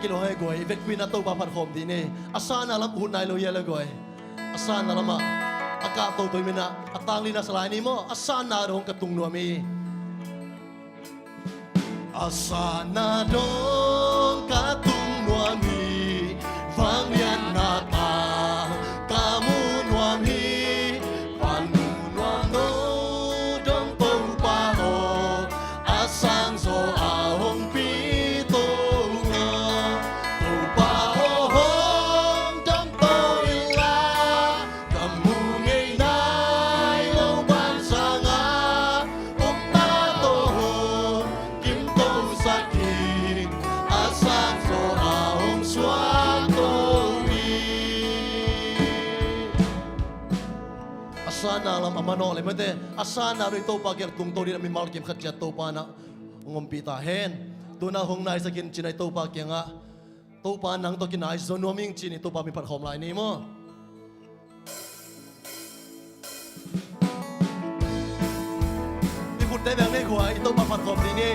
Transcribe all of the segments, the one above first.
kilo hay goy vet queen ato pa par khom di ne asana lam hunai lo yela goy asana lama aka to toy mina atang lina salai ni mo asana rong katung nuami asana dong katung nuami vang lian nata kamu nuami panu nuam no dong pong pa ho asang so ahong pi to nga to pa ho hong dong to ila kamu ngay nai lo ban sanga uk ta to ho kim to sakit asang so ahong swang to asana lam amano le mate asana rito pager tung to din mi malkim khatja to pa na ngompi ta hen tuna hong nai sakin chinai to pa kyanga to pa nang to kinai zonoming chini to pa mi par khom lai ni mo ni put dai bang nei khwai to pa par khom ni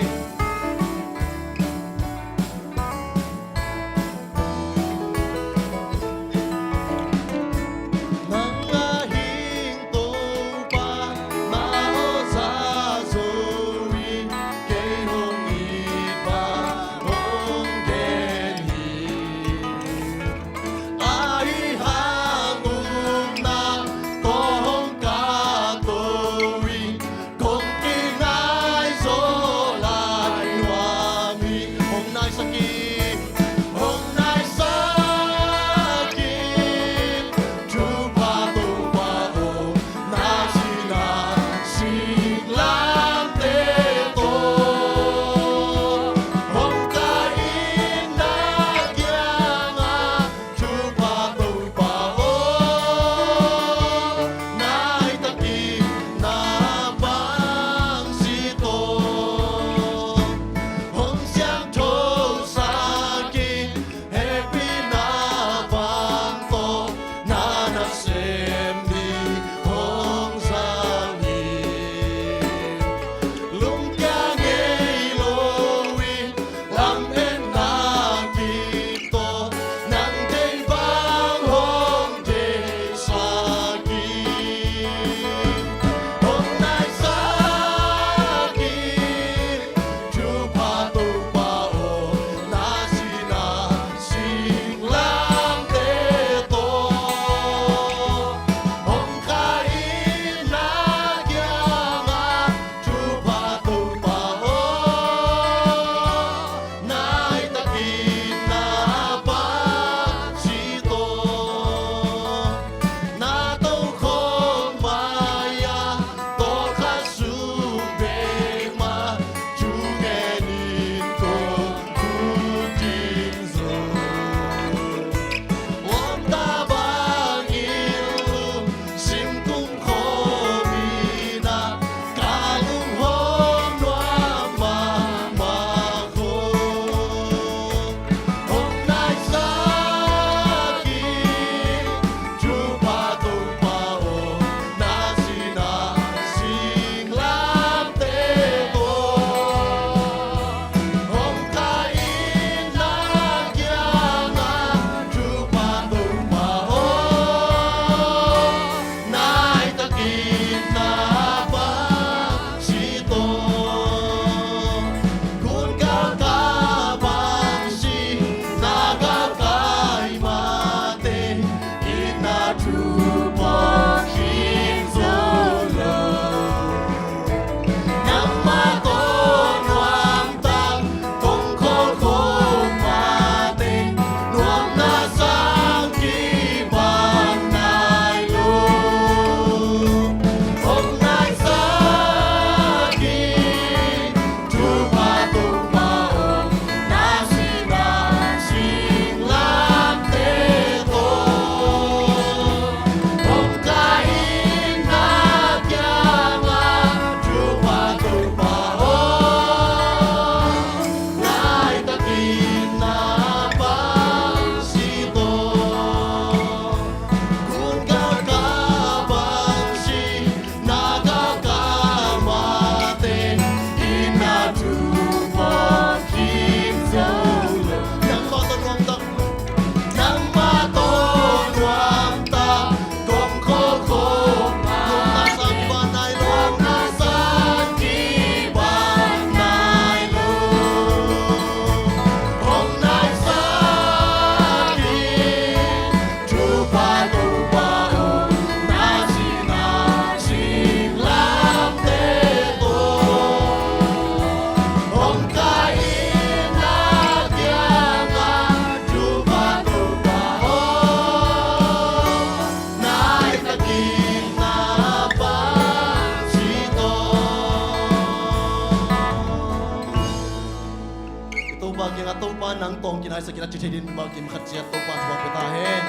กินไอ้สกินจิตดินมากินขัดเจียตัวปานทวงไปตาเฮน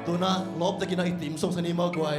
ตัวน่ะลบตะกินไอ้ติ่มส่งสนิมากไว้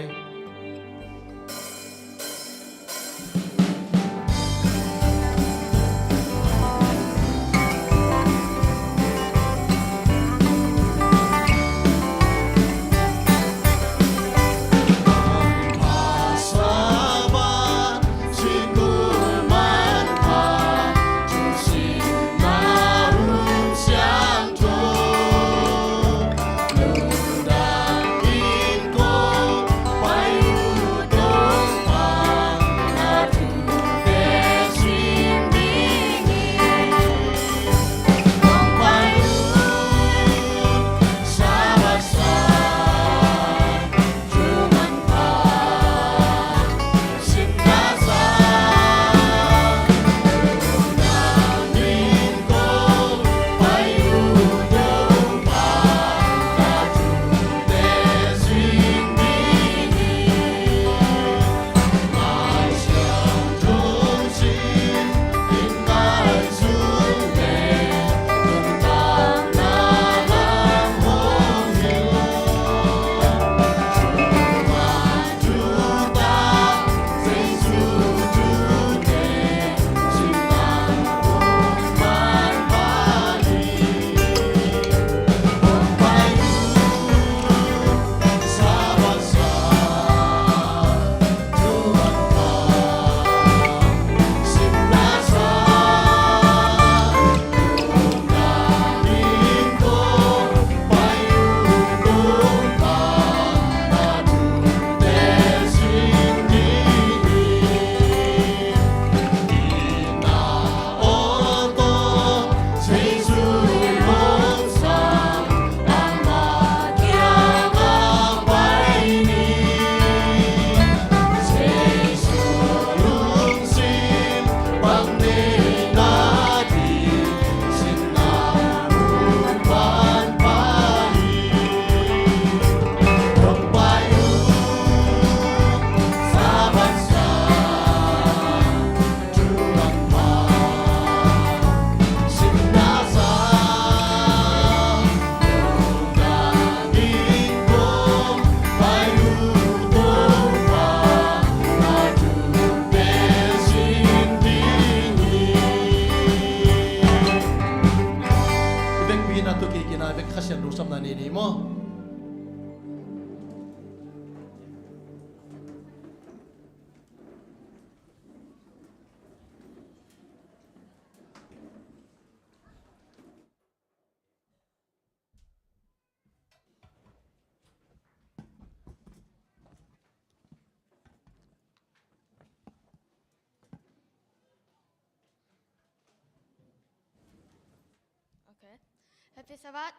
Happy Sabbath.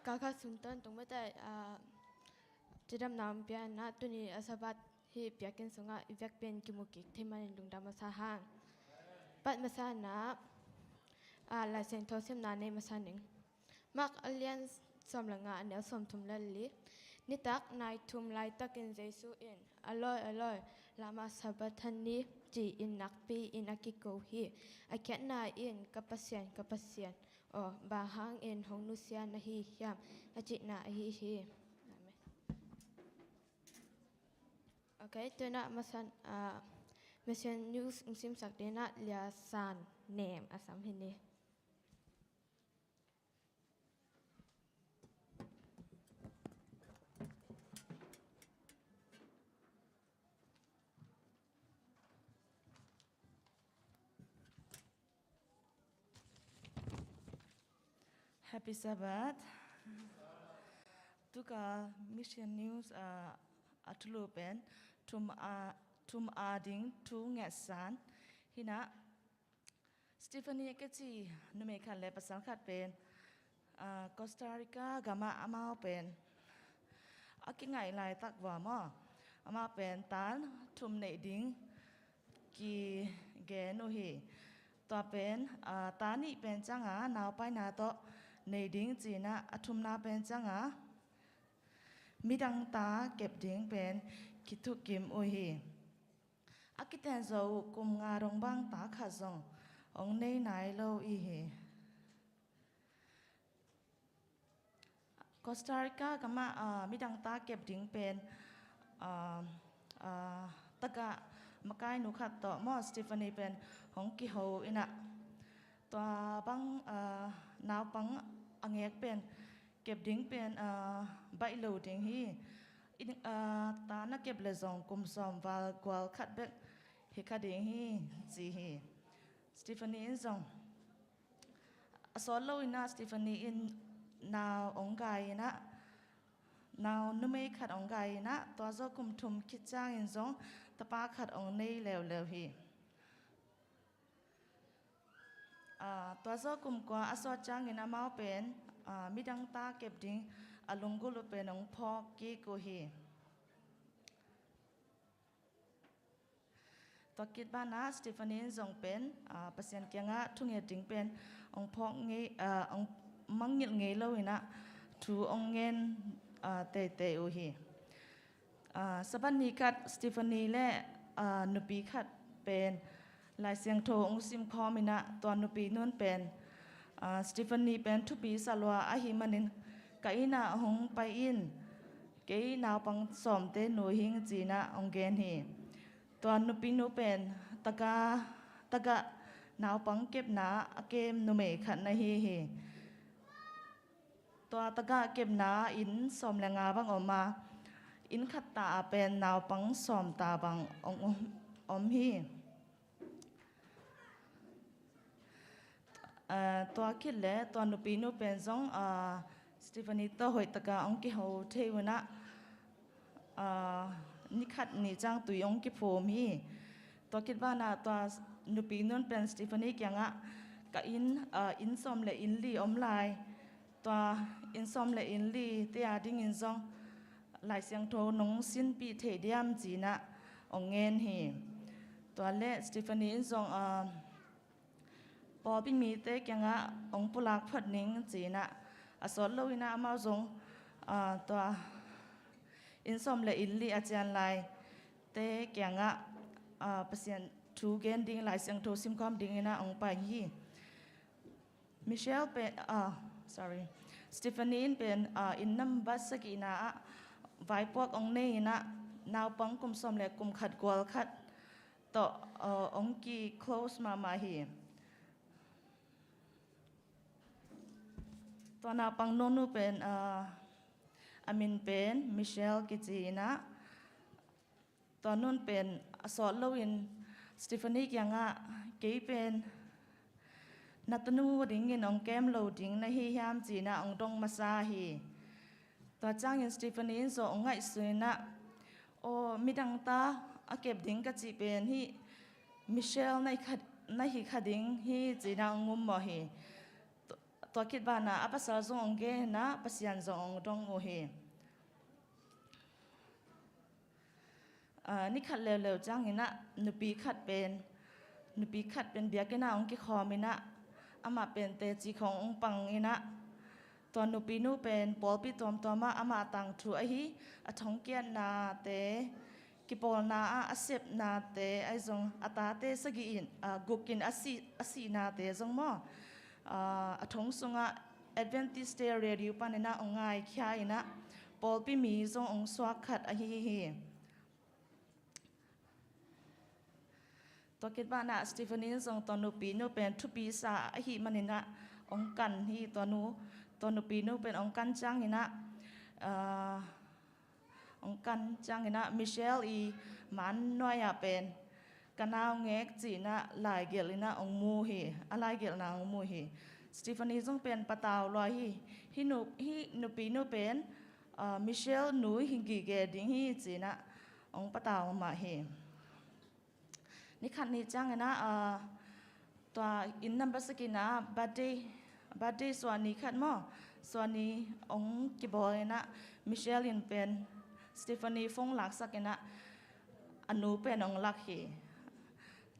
Kakak suntan tung mata jadam nam pian na tuni Sabbath hi piakin sunga ivek pen kimukik teman lung dama sahang. Pat masana la sen thosim na ne masaning. Mak alliance som langa anel som tum lalli. Nitak nai tum lai takin Jesu in. Aloy lama Sabbathan ni ji in nakpi in akiko hi. Akyat na in kapasyan. Oh, bahang in hong nusia na hi hiam achit na hi. Okay, tu nak masan mission news sim sak dena lia san name asam hini. Happy Sabbath. Tuka mission news atulupen tum ading tu ngesan hina Stephanie keci numekan le pasal kat pen Costa Rica gama amau pen aki ngai lai tak wa mo ama pen tan tum nei ding ki ge no hi to pen tani pen changa naw pai na to nei ding chi na athum na pen changa midang ta kep ding pen kitu kim o hi akiten zo kum nga rong bang ta kha zong ong nei nai lo i hi คอสตาริกาก็มามิดังตาเก็บดิ้งเป็นตะกะมาไกนุขัดต่อมอสตีฟานีเป็นของกิโฮอินะตัวบังนาวบังอังเอกเป็นเก็บดิ้งเป็นใบโหลดิ้งฮีตานักเก็บเลซองกุมซอมวาลกวลขัดเบกเฮคาดิ้งฮีจีฮีสตีฟานีอินซองสอนโลอินะสตีฟานีอินนาวองไกนะนาวนุ่มขัดองไกนะตัวเจ้ากุมทุมคิดจ้างอินซองตะปาขัดองเนยเลวฮีตัวเจ้ากุมกว่าอสอจ้างอินอามาเป็นมิดังตาเก็บดิ้งอลุงกุลเป็นองพอกกีกูฮีตัวคิดบ้านนะสตีฟานีซองเป็นเปอร์เซ็นต์เกียงะทุ่งเหดิ้งเป็นองพอกเงยองมังยิดเงยเลวินะทูองเงินเตอูฮีสบันนี้คัดสตีฟานีและนุปีคัดเป็นลายเสียงโทองซิมคอมินะตัวนุปีนุ่นเป็นสตีฟานีเป็นทุปีสลัวอาหิมันินกะอินะหงไปอินเกยนาวปังสอมเตนูหิงจีนะองเกนฮีตัวนุปีนุเป็นตะกะนาวปังเก็บนาเกมนุเมขัดนะฮีตัวตะกะเก็บนาอินสอมแรงงาบังออกมาอินขัดตาเป็นนาวปังสอมตาบังอมฮีตัวคิดและตัวนุปีนุเป็นซองสตีฟานีตัวหอยตะกะองกิโฮเทวนะนิขัดนิจังตุยองกิโฟมีตัวคิดว่านะตัวนุปีนุเป็นสตีฟานีเกียงะกะอินซอมและอินลีอมลายตัวอินซอมและอินลีเตียดิ้งอินซองลายเสียงโทนงสินปีเทเดียมจีนะองเงินฮีตัวเละสตีฟานีอินซองพอพี่มีเตะยังอ่ะองปุลักพัดนิ่งจีน่ะสอนเราอินะมาจงตัวอินสมเลยอินลีอาจารย์ไลเตะยังอ่ะเปอร์เซ็นต์ทูเกนดิ้งไลเสียงโทซิมคอมดิ้งอินะองไปฮีมิเชลเป็นsorry สตีฟานีเป็นอินนัมบัสกีน่ะไว้พวกองเนยน่ะนาวปังกุมสมเลยกุมขัดกวลขัดต่อองกี close มาฮีตัวนาปังโนนูเป็นอามินเป็นมิเชลกิจีนะตัวนู้นเป็นสอนโลวินสตีฟานียังอ่ะเกยเป็นนัตนูดิ้งเงินองแกมโลดิ้งนะฮียามจีนะองดงมาซาฮีตัวจ้างเงินสตีฟานีโซองไงสุยนะโอมิดังตาเก็บดิ้งกจีเป็นฮีมิเชลในฮีคดิ้งฮีจีนะองงุมบ่ฮีตัวคิดว่านะภาษาจงองเกนะภาษาจงองดงโอเฮนี่ขัดเร็วๆจังเห็นนะนุปีขัดเป็นเบียกินะองกิคอมินะอามาเป็นเตจีขององปังอินะตัวนุปีนูเป็นปอลปีตัวมาอามาตังถูไอฮีทองเกียนนาเตกิปอลนาอาเซบนาเตไอจงอัตาเตสกีอินกุกินอาศีนาเตจงมอทงสงะ Adventist Day Radio ปานนะองไงขี้ไอนะปอลปีมีจงองสวากขัดอะฮีตัวคิดว่านะสตีฟานีจงตอนุปีนูเป็นทุปีสาอะฮีมันนะองกันฮีตัวนุปีนูเป็นองกันจังฮีนะองกันจังฮีนะมิเชลมันน้อยเป็นกันเอาเงกจีนะลายเกลินะองมูฮีอะไรเกลนะองมูฮีสตีฟานีจงเป็นปะตาวลอยฮีนุปีนูเป็นมิเชลนูฮิกิเกดิงฮีจีนะองปะตาวมาฮีนี่ขันนี้จังนะตัวอินนัมบัสกินะบัดดี้ส่วนนี้ขัดมั้งส่วนนี้องกิบอยนะมิเชลินเป็นสตีฟานีฟงหลักสักนะอนุเป็นองลักฮี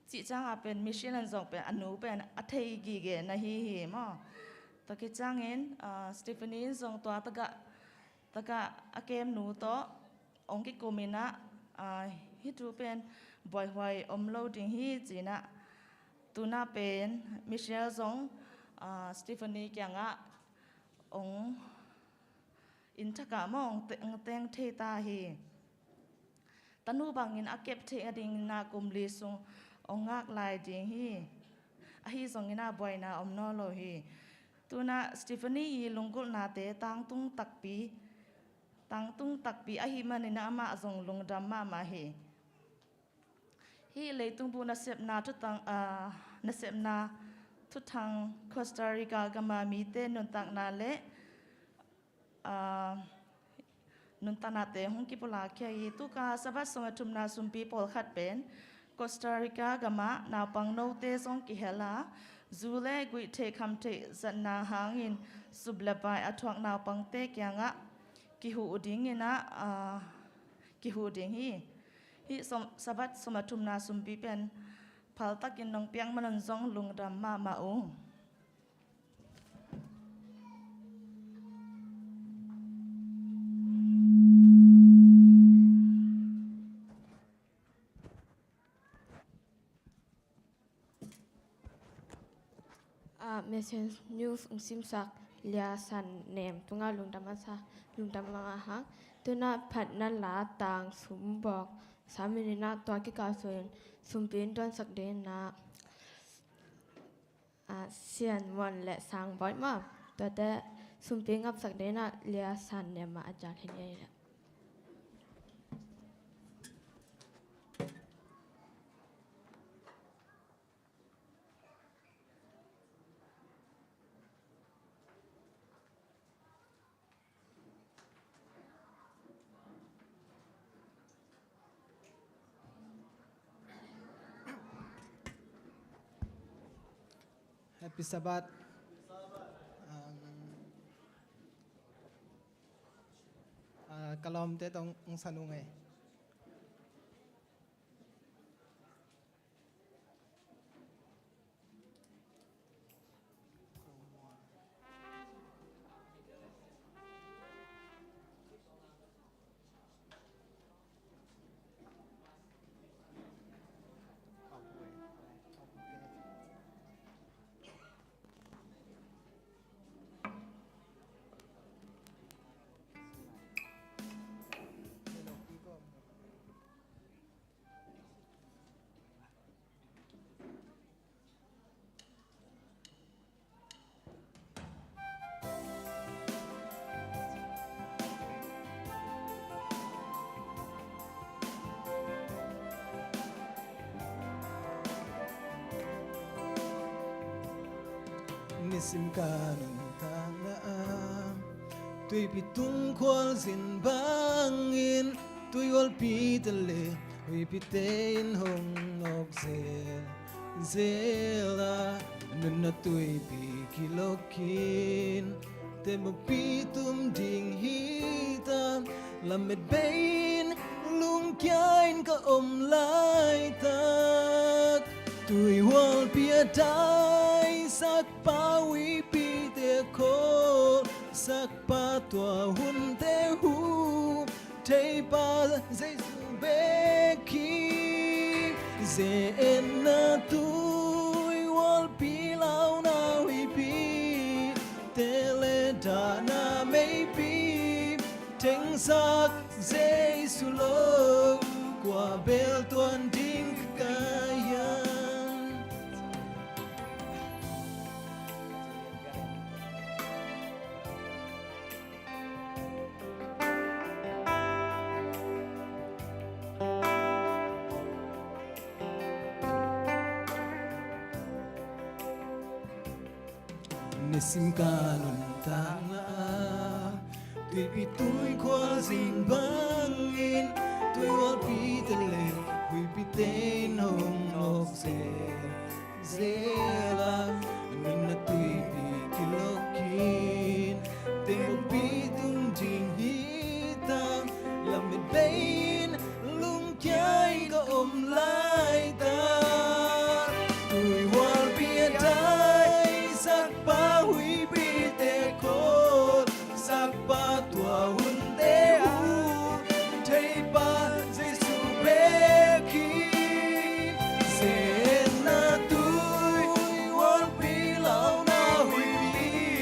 จิจังเป็นมิเชลินจงเป็นอนุเป็นอัฐิกิเกนะฮีมั้งตัวกิจังเงินสตีฟานีจงตัวตะกะอาเกมหนูโตองกิโกมินะฮิตูเป็นบ่อยหวยอมโลดิ้งฮีจีนะตูน่าเป็นมิเชลซงสตีฟานีเกียงะอง in thaka mong teng the ta hi tanu bangin akep the ading na kumli sung ongak lai ding hi a hi zongina boina omno lo hi tuna Stephanie yi lungkul na te tang tung takpi a hi manina ama zong lungdam ma hi leitung bu na sep na tu thang Costa Rica gama mi te nun tak na le nun tanate hong ki pula kya yi tu ka sabat soma tumna sumpi pol khat pen Costa Rica gama na pang no te song ki hela zule gui te kham te zanna hangin sublabai athuak na pang te kya nga ki hu uding ina ki hu ding hi sabat soma tumna sumpi pen phal takin nong piang manan zong lungdam ma ung Mesen news simsak lia san nem tunga lungdam ma hang tuna phatna la tang sumbok saminina to ki ka soin sumpin don sak de na sian mon le sang boy ma to te sumping up sak de na lia san nem ma ajar hen ye Happy Sabbath. Kalom te tong sanungay. Nisim kanon tangaam Tuy pitung kwal sin bangin Tuy wal pitale Tuy pitein hong nok zela Nun na tuy pikilokin Te mapitum ding hitam Lamet bain lung kyain ka lai tak Tuy wal piaday sak pa wi pi te ko sak pa tua hun te hu te pa zai su be ki ze en na tuy wal pi lau na wi pi te le da na me pi teng sak zai su lo qua bel tuan ding kayan Nisim kanon tanga Tuy pituy kwa zing bangin Tuy wal pitale Huy pitein hong nok zela Nun na tuy pikilokin Ting pitung ding hitam Lamit bain lung kyay ka lai ta Tuy wal piaday sak pa huy pite ko sak pa tua hun te u te pa zai su be ki se na tuy wal pi lau na huy pi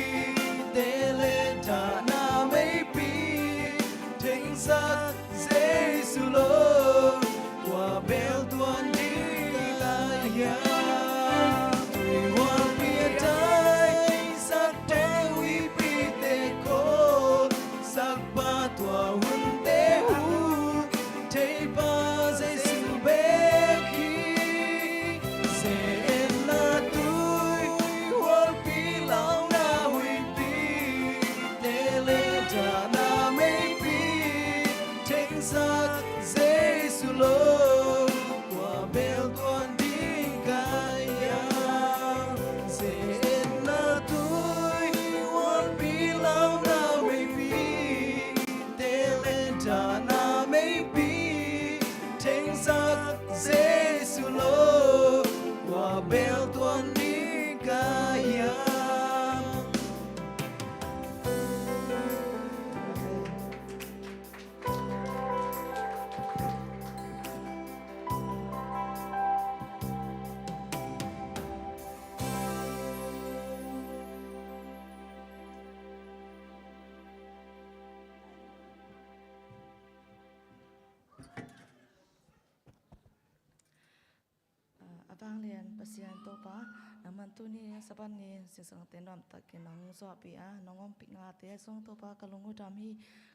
างเรียนประเสียนโตปาน้ำมันตุนี่สะบันนี่เสียงเต้นรำตะกินน้องสอบปีน้องอมปิงาเตะส่งโตปากะลงอุดามี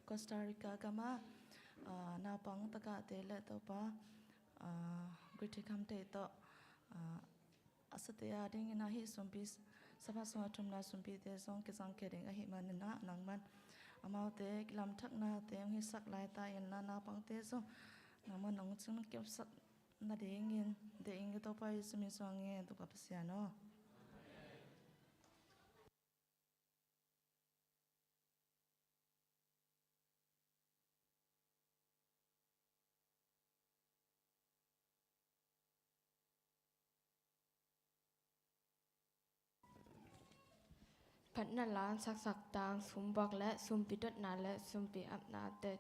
คอสตาริกากามานาปังตะกะเตะและโตปาบริติคัมเตะโตอาสเตียดิ้งนาฮิสมปิสสภาสงทุมนาสมปิเตส่งกิสังเกดิงอหิมันนะนังมันอามาเตะกิลำทักนาเตะหิสักลายตายันนาปังเตะส่งน้ำมันน้องจึงเก็บสักนาเดงเงินเดงก็ต่อไปสมิสวงเงินตุกับเสียเนาะ พัดนาลานสักตางสุมบอกและสุมปิดดนาและสุมปีอับนาแต่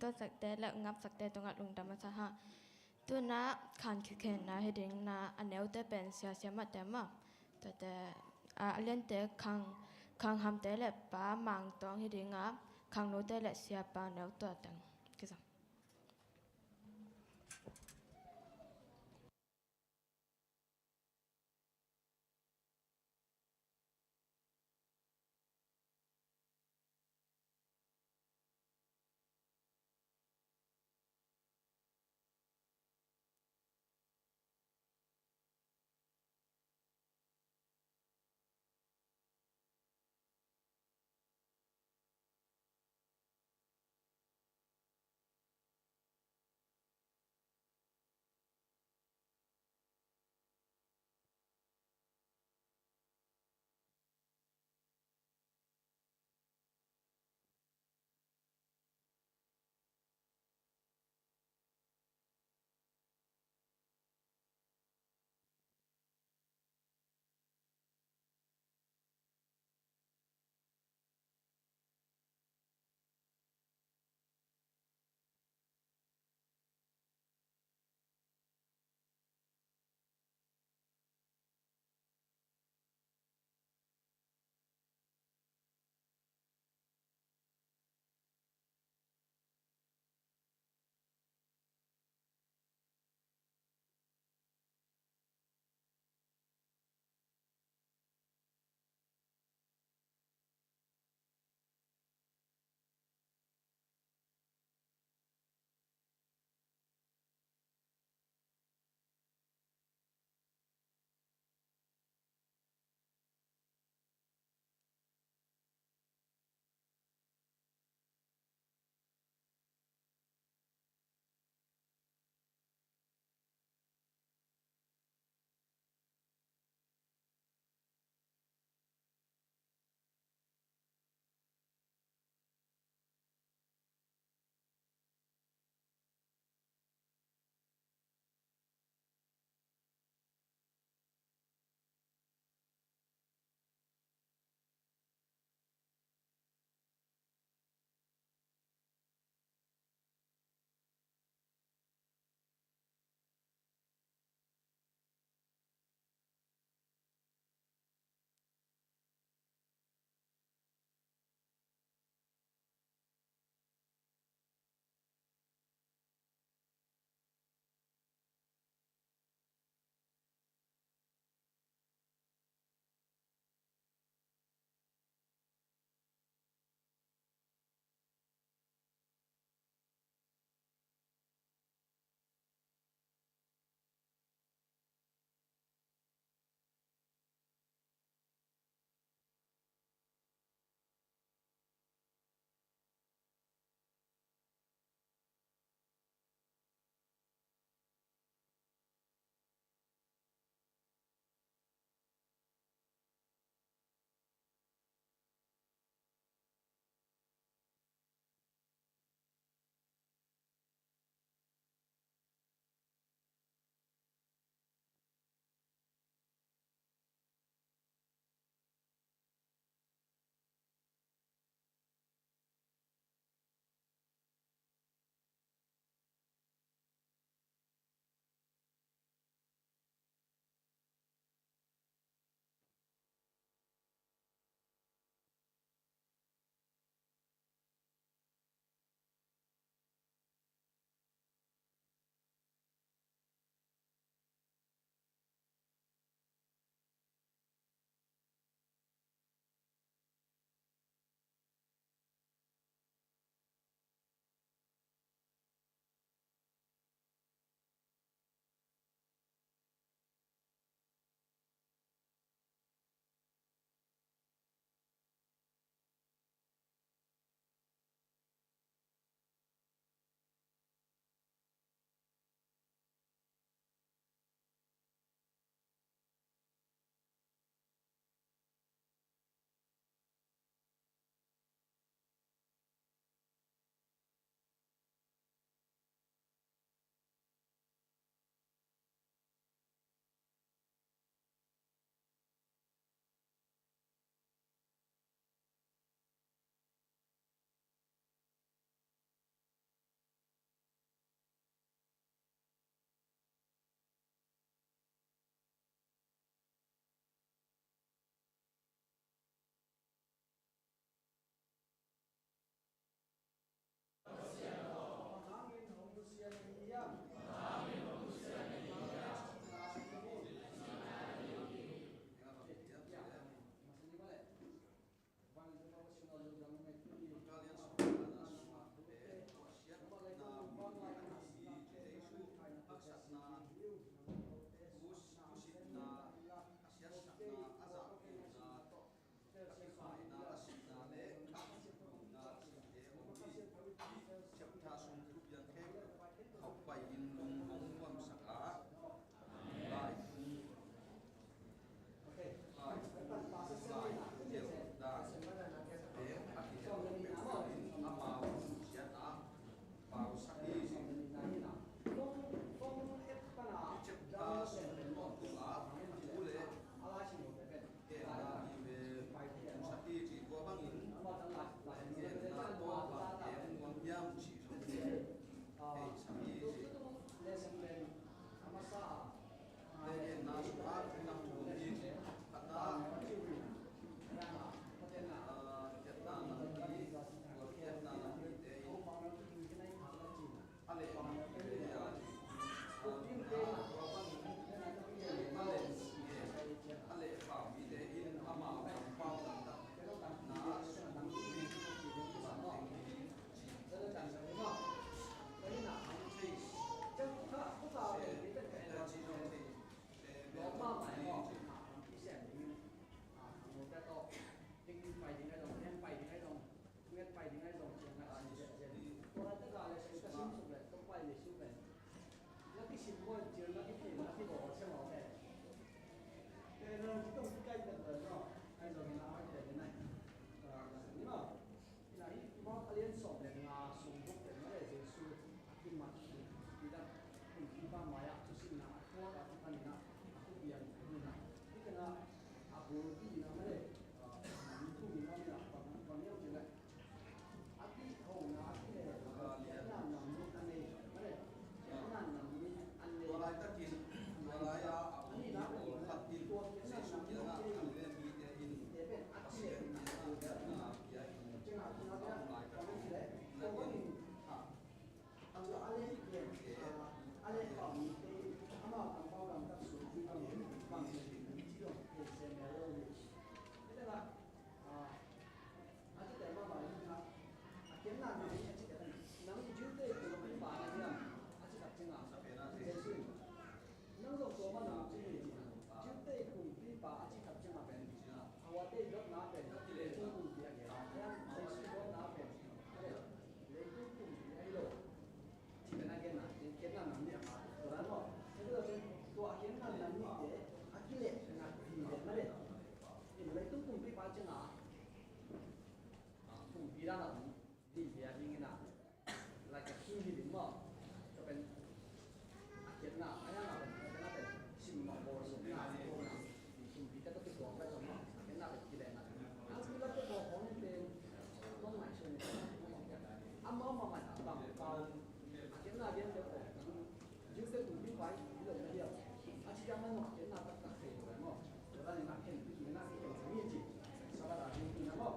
ต้นสักแต่และงับสักแต่ตรงอัดลงดำมาซะฮะตัวนาขันคือแค่นาให้ดึงนาอันเนวแต่เป็นเสียมาแต่มาแต่เล่นแต่คังทำแต่และป้ามังตองให้ดึงอ่ะคังโนแต่และเสียป้าเนวตัวตังคือสั ด้านหลังดีเบียยิ่งนะหลังจากที่ดินมั่งจะเป็นเจ็ดหน้าอันนั้นเป็นชิมมาโบสถ์หน้าโบสถ์ชิมพิจารณาตัวตัวไปสมัครเห็นหน้าเป็นกี่แดงนะอันที่เราจะบอกของนี่เป็นต้องหมายเชิญอันมองมาบางเบาเห็นหน้าเดียวเดียวยืดเส้นหุ่นวิ่งไว้เรื่องเดียวอาชีพมันหมดเห็นหน้าตัดเสียเลยมั่งแล้วนี่มาเห็นที่หน้าที่เป็นสมีจิชาวบ้านที่นั่นมั่ง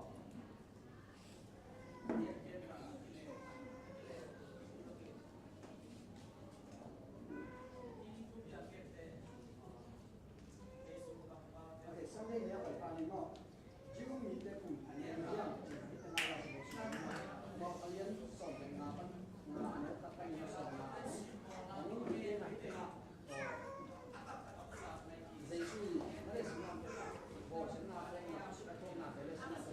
Sunday niya ay panin mo. Jiu mi te pu yan yan. Ito na lang sa mo. Mo alian so na pan na ano ta pa niya so na. Ano ni na ito na. Zai su mare su na. Bo sen na pa na su ka to na dele sen na sa.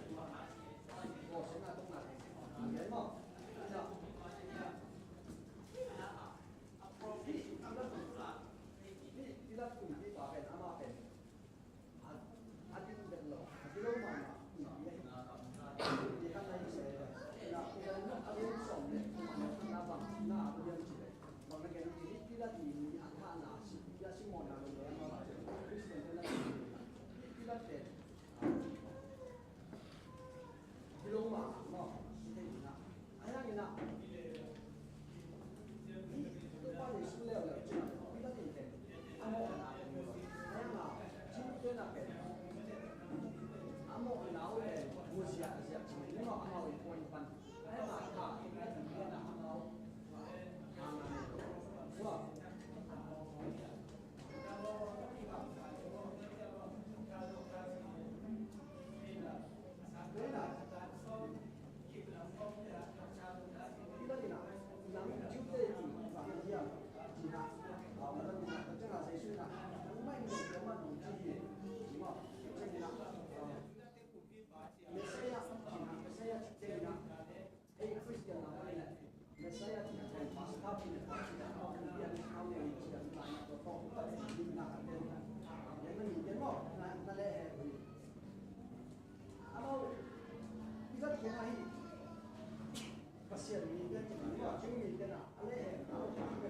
Bo sen na to na. Yan mo. Ina. Ila ku ni pa ben ama ben. Adil bello, adil mana? Dia kan lagi saya. Nak kita adil somne, nak bang, nak adil cile. Bang nak kena jadi tidak di angka nasi, dia si mana dulu yang mana? Kristen tu lagi. Tidak deh. Adil mana? No, kita ina. Ayah ina. Itu paling sulit lah. Tidak deh. Amo nak. Ayah nak. Cinta nak kena. Amo now musia siap ni no amo point pan ai ma ka ai ni na amo so Pasir ni kan, macam ni kan, ale, kalau kita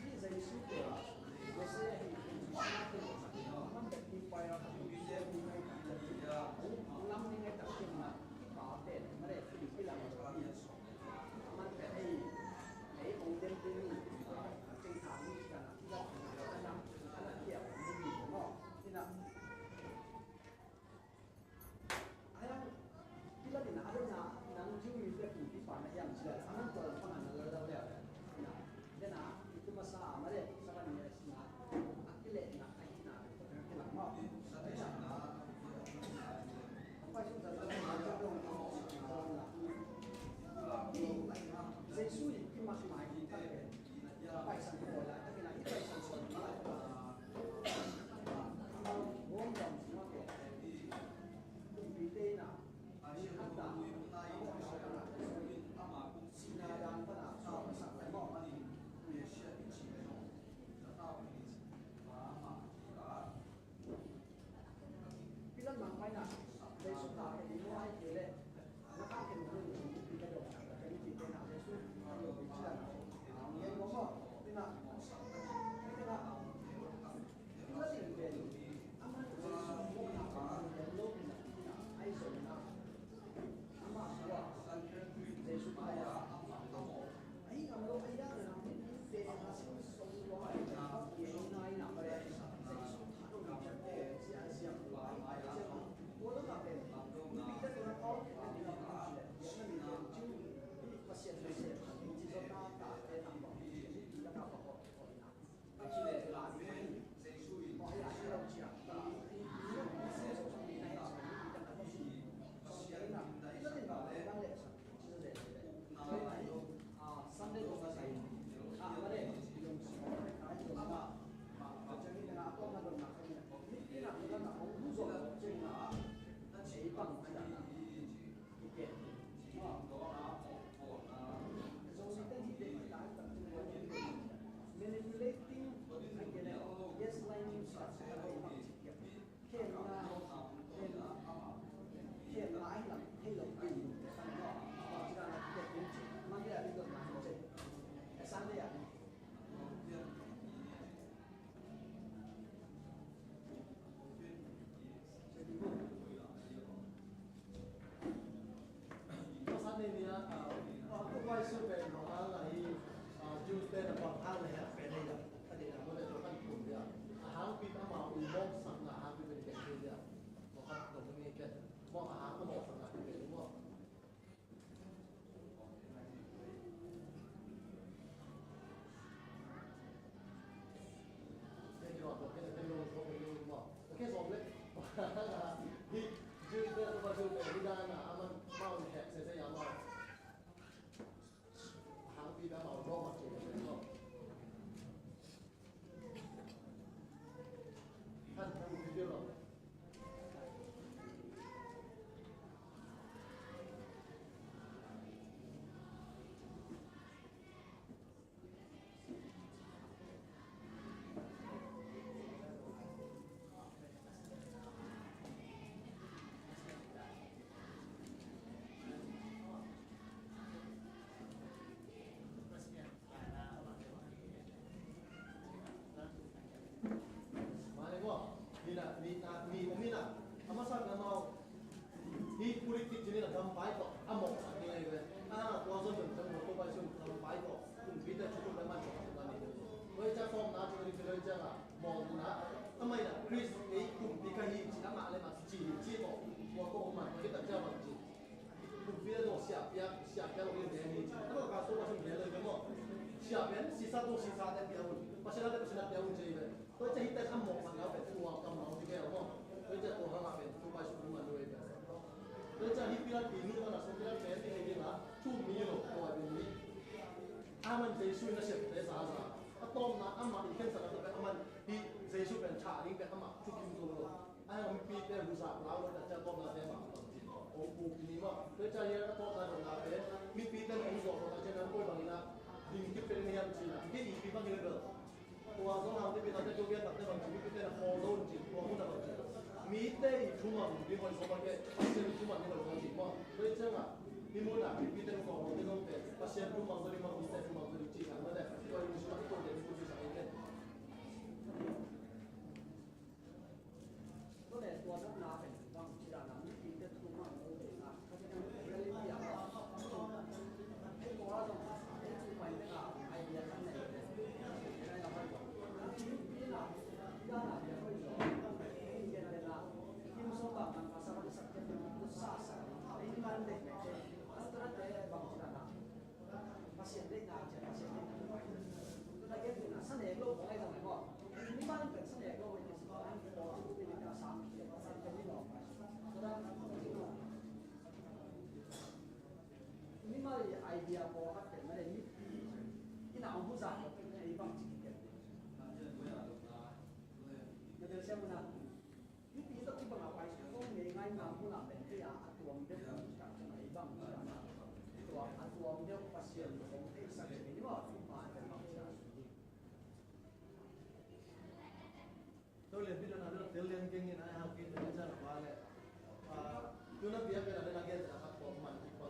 ni saya suka, sayaมันแบบมีไฟเราทำมีเยอะมีไม่เยอะล้ำยังไงแต่ขึ้นมาต่อเด่นไม่ได้ขึ้นที่หลังมันแบบไอ้องค์เด่นที่นี่จึงถามวิธีการที่เราอันนั้นเกี่ยวมันมีหัวที่นั่นอันนั้นที่เราเห็นอันนั้นนั้นจึงมีแต่ผู้ที่ฝันอย่างเชื่ออันนั้นตัวเราขนาดนั้นเราได้แล้วนะเดี๋ยวนะitu masalah mana sekarang ni semua akhirnya nak apa sih dalam macam dong saya sulit kita masih main kita apa yang saya bola tapi nak kita yang saya bola kalau orang yang semua tu beda nak ada sinar dan pada apa sampai mau form na chu ni philoi cha ga mo na amai na Chris ei kum bi ka hi chi na ma le ma chi chi mo mo ko ma ki ta cha ma chi kum bi lo sia pia lo ni de ni chi ta ka so wa chi de le mo sia ben si sa do si sa de pia un pa sa de pia un chi be to cha hi ta am mo ma la pe tu wa kam ma ti ke mo to cha to ha ma pe tu ba shi ma lo e be to cha hi pia ti ni na so pia pe ti ni na chu mi lo ko wa bi ni aman Jesu na siya te sa sa atom na ama iken sa to pe aman hi Jesu ben cha ring pe ama chu kim to lo ay am pi te ru sa la lo ta cha to na te ma o pu ni ma to cha ye to na na pe mi pi te ong zo ta cha na ko ba ni na ding ki pe ni ham chi na ki i pi ba ni leตัวสองเราที่เป็นเราจะโจเบียตัดได้บางทีมีเป็นโฮโลนจิตตัวมุ่งแต่บางทีมีแต่ทุ่มมันมีคนสมบัติปัจเจกทุ่มมันมีคนสมจิตว่าโดยเฉพาะมีมูลนะมีเป็นของเราที่ต้องเป็นปัจเจกทุ่มมันก็เลยมันมีแต่ทุ่มมันก็เลยจีกันไม่ได้ก็มีส่วนที่คนเดียวที่จะใช้เงินก็เลยตัวนักนาเป็นบางทีเรามีปีเตอร์ทุ่มมันโอ้โหนะเขาจะเป็นเรื่องที่อยากให้ตัวเราต้องให้ทุ่มไปไม่ได้ไอเดียนั้นเนี่ยได้เราไม่บอกที่เราด้านหลังเนี่ยไม่บอกที่เย็นอะไรนะที่มุสลิมมันภาษาที่สักเจ็ดมุสลิมไอ้ที่มันเด็กเนี่ยอันตรายเลยบางทีเราภาษาเด็กงานจะภาษาเด็กงานไปก็ได้เก็บนะเสน่ห์โลกของไอ้ตรงไหนก็นี่มันเป็นเสน่ห์โลกในสิ่งนั้นที่เราเป็นการสร้างเกี่ยวกับสิ่งที่เราก็ได้นี่มาไอเดียพอครับแต่ไม่ได้นี่ที่เราผู้สานเป็นไอ้บางสิ่งเนี่ยเดี๋ยวเชื่อมันนะนี่ปีต้องที่บางไปต้องมีง่ายงามผู้นำเป็นที่อาตัวมันเป็นการทำไอ้บางสิ่งตัวมันเดียวภาษาของไอ้สักสิ่งนี้ว่าที่มาเป็นบางสิ่งตัวเรียนพิจารณาเรื่องเรียนเก่งนี่นะฮะกินเป็นจะหรือว่าเลยตัวนักเรียนเป็นอะไรนักเรียนนะครับผมมันที่คน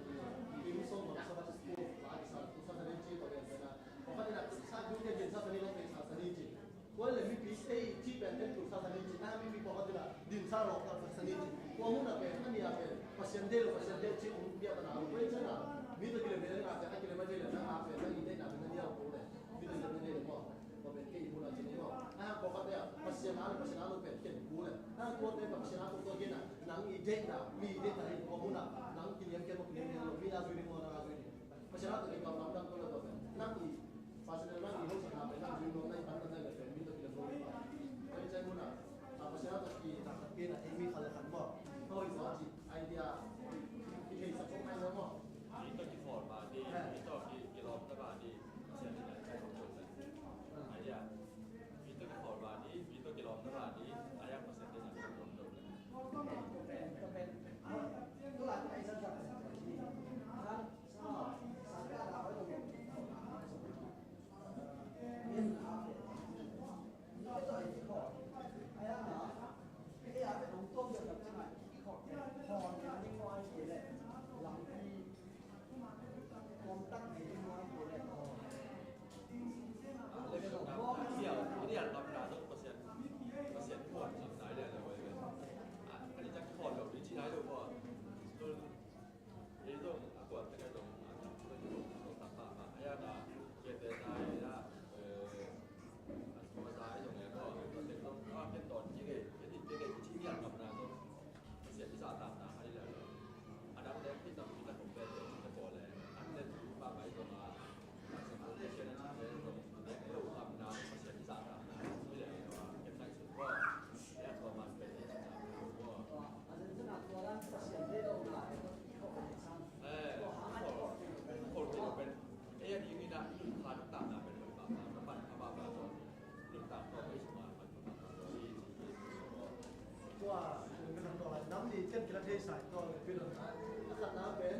ที่มีส่งมาสมัครสกูลหลายสายทุกสถานีจีตัวเรียนเป็นนะผมก็ได้รับสายดูแลเรียนสถานีต้องเป็นสถานีจีว่าเลยมีปีเอที่เป็นเป็นทุกสถานีจีนะมีปีปกติละดินสารอกกับสถานีจีว่ามุ่งน่ะเป็นอันนี้เป็นภาษาเดียวที่ผมเรียนมาแล้วเว้ยจ้ะมีตัวกิเลสเป็นอะไรนะกิเลสไม่ใช่เลยนะเป็นนั่งอีเด็กนะเป็นนั่งเดียวกูเลยมีตัวกิเลสเป็นอะไรบ้างก็เป็นที่มูลนิธิว่าปกติภาษาเราเป็นเก่งกูเลยตัวเป็นภาษาเราตัวเก่งนะนั่งอีเด็กนะมีเด็กนะที่ผมน่ะนั่งกินเลี้ยงแกบอกเลี้ยงเรามีอาชีพมีอาชีพภาษาเราตัวเองก็ทำได้ก็เลยตัวเป็นนั่งอีภาษาเรานั่งอีห้องสถาบันนั่งยืนนั่งตั้งนั่งเป็นมีตัวกิเลสตัวนี้ไม่ใช่มูลนะภาษาเราตัวเองต่างกันเก่งนะเอ็มมีอะไรกันบ้างเขาอีกว่าจีไอเดียที่เห็นสักคนไหนแล้วมั้ง นี่ก็ที่ฟอร์ดมาดีนี่ก็ที่รอบตะบาดีเสียที่ไหนใช่ของคนเลยไอ้ยามีตัวที่ฟอร์ดมาดีมีตัวที่รอบตะบาดีไอ้ยาเปอร์เซ็นต์ได้จากคนเลย ก็เป็นตัวหลักไอ้สัญญาที่นั้นสำหรับสัญญาเราไว้ตรงนี้มีอาเซียนนี่ก็ตัวที่ขอไอ้ยังนะไอ้ยังเป็นของต้นเดียวกับใช่ไหมที่ขอเนี่ยพอเนี่ยนี่ว่าไอ้เลยหลังที่ความตั้งใจที่ว่าไอ้เลยพอ เลยเป็นของเที่ยวนี่อยากรับการต้องเปอร์เซ็นต์พอร์ตจีนไหนเลยเลยอันนี้จะพอร์ตแบบนี้จีนไหนดูว่าตัวนี่ต้องกดเป็นตรงต้องตัดมาไอ้ยาเกิดเป็นอะไรนะภาษาตรงนี้ก็เป็นต้องว่าเป็นตอนที่เด็กที่อยากรับการต้องเสียที่สาตามนะอันนี้เลยอันนั้นเด็กที่ต้องมีแต่ผมเป็นเด็กที่จะพอเลยอันนี้มาไปตรงมาสมมติเช่นนั้นเลยตรงลูกทำน้ำมาเสียที่สาตามนะไม่ได้ว่าเก็บได้สุดก็แยกประมาณเป็นที่สามก็อันนั้นขนาดตัวนั้นเปอร์เซ็นต์ได้ลงมาเขาเป็นชั้นคนที่เป็นอย่างนี้นะขาดต่างนะเป็นแบบน้ำมันขบาตัวรุ่นต่างก็ไม่สมานตัวเป็นตัวอะไรน้ำดีเช่นกีฬาเทศายตัวเป็นอะไรขนาดเป็น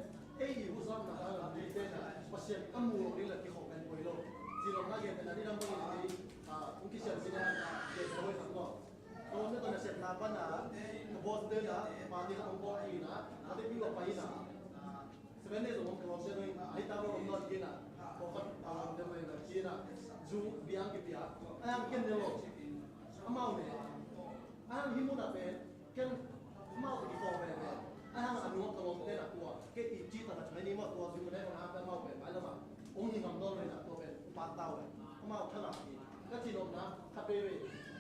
อยู่ซ้อนนะครับดีเด่นนะภาษาอัมมูนี่แหละที่เขาเป็นปุยโลที่เราหน้าเย็นเป็นอะไรที่เราไม่ได้อุ้งกิเชียนสินะเย็นเอาไว้ทั้งหมดตัวนี้ตัวนี้เสร็จนาปันนะบอสเดินนะมาที่เขาบอกอีนะมาที่พี่ว่าไปนะsebenarnya itu kalau saya ni kita baru nol kena, pokok demi kena, ju biang kita, ayam kena dulu, amau ni, ayam himu nape, kan amau di bawah ni, ayam anu kalau kita nak kuat, ke iji tanah cuma ni mah kuat, cuma ni orang apa amau ni, malam mah, orang ni ngambil ni nak kuat, 8 tahun, amau kenapa ni, cái gì lộn đó thật bề bề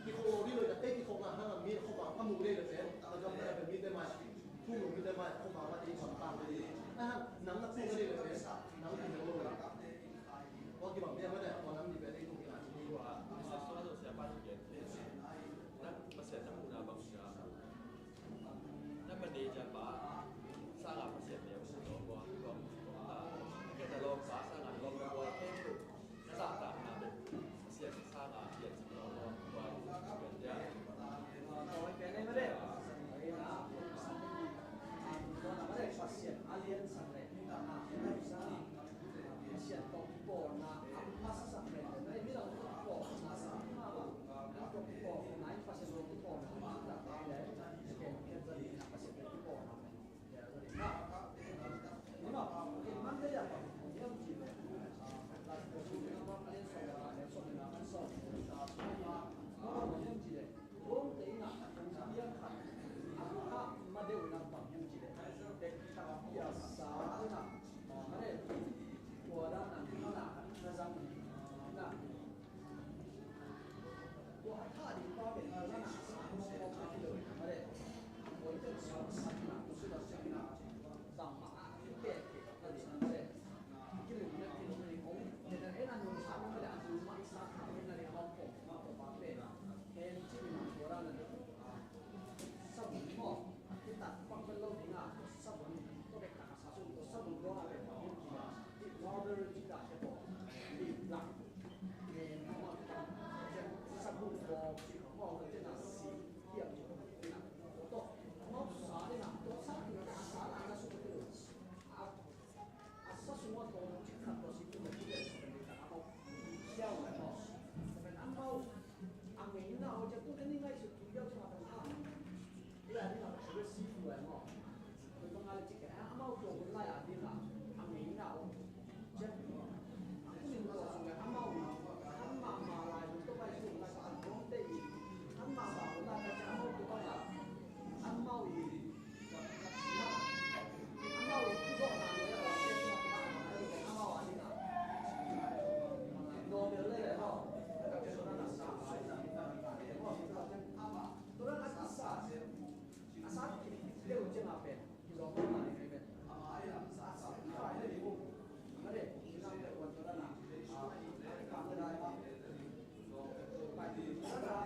cái khô đi rồi là cái khô là hàng mi không vào mù đây được đấy là trong đây là mi tên mày thu lục mi tên mày không vào mà đi còn tạm đi nắng nó thu cái đây được đấy nắng thì nó rồi có cái bằng bia mới này còn nắng thì về đây không phải di wa sesuatu siapa yang nak pasien nak guna bangsa nak mandi jamba sangat pasien dia untuk buat kita lo bahasa ngan lo buat itu nak tak nak pasien sangat dia semua buat kerja Rồi cái này mới đấy. Đấy là nó là mới pasien alien sang này. Nó bisa pasien topo na ampas sang này. Đấy biết là topo na sang mà ba. Nó topo này pasien topo na kita đấy. Cái dân là pasien topo na. Nhưng mà cái vấn đề là những gì là cái số lượng nó alien sang là cái số lượng nó số nó là những gì đấy. Vốn tí là cũng biết thật mà đều là bằng những gì đấy để các bia xá thế nào mà đây của đó là nó là rằng là của hai thà thì có biển nó là sáng nó có cái đời mà đây với cái số sáng là cũng sẽ là sáng là rằng mà cái bể cái gì mà đây cái lượng nó thì nó cũng để là cái là nhiều sáng nó là từ mà sáng nó là không phổ mà phổ bán bể cái chỉ là của đó là sabun mo kita pang belum dengar sabun tu dekat sabun tu sabun dua ada yang kita di order kita ada di belak ni nama sabun dua si mau kita nasi dia kita tu mau sah ni nak tu sah ni sah lah nak suruh tu asal semua tu kita tu si tu kita kita mau siapa mau tapi nak mau angin nak je tu ni ngai suruh dia tu macam ini adalah bersih dua mau. Untuk kalau jika amal tu mulai adalah angin nak jadi aku ni buat sungai amal malai untuk baik tu nak amal deh amal mulai macam amal tu banyak amal ini amal itu kau nak dia amal adalah normal le ho kalau kita nak sah orang nak sah asal dia ujian apa? Kita orang ni kan. Asal kita ada di buku. Ada kita ada orang tu nak. Kami dah apa? Baik. Ada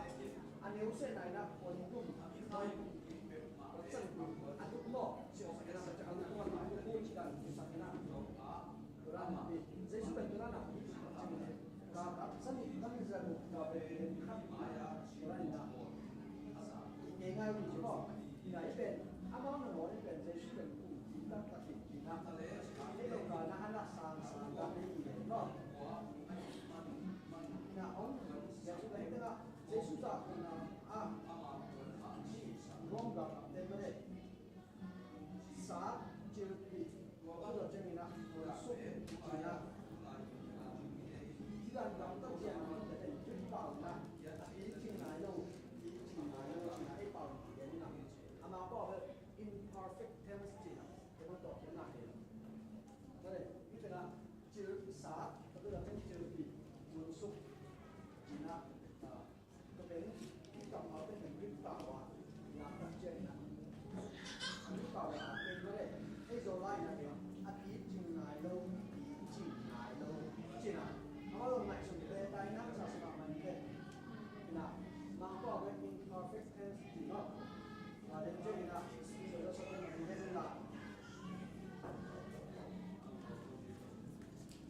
ane usia naik nak orang tu. Macam aku mau siapa kita macam aku mau aku coach dan siapa kita. Orang ni saya sudah orang nak. Kalau seni kami sudah buka berkenan orang ni. Ingat ni cuma. Nah, ini abang nak orang ini jadi sudah kita tak kita. Ini kalau nak anak sang tak ini, no. Nah, orang yang sudah itu nak jadi sudah kena longgar daripada saat jadi kalau jadi nak masuk jadi tidak dapat jadi jadi jumpa nak ini cina lo ini bau jadi nak mà có cái imperfect tense chỉ là cái nó đọc cái này đây cái là chữ xá tức là cái chữ bị muốn xúc chỉ là cái bên cái trong ở cái hình cái tạo à là cái trên là cái tạo là cái đây cái rồi lại là cái ít chừng này đâu ít chừng này đâu chỉ là nó luôn lại dùng cái tay nắm sao sao mà như thế là mà có cái imperfect tense chỉ nó dan juga kita sudah sampai di Hendak.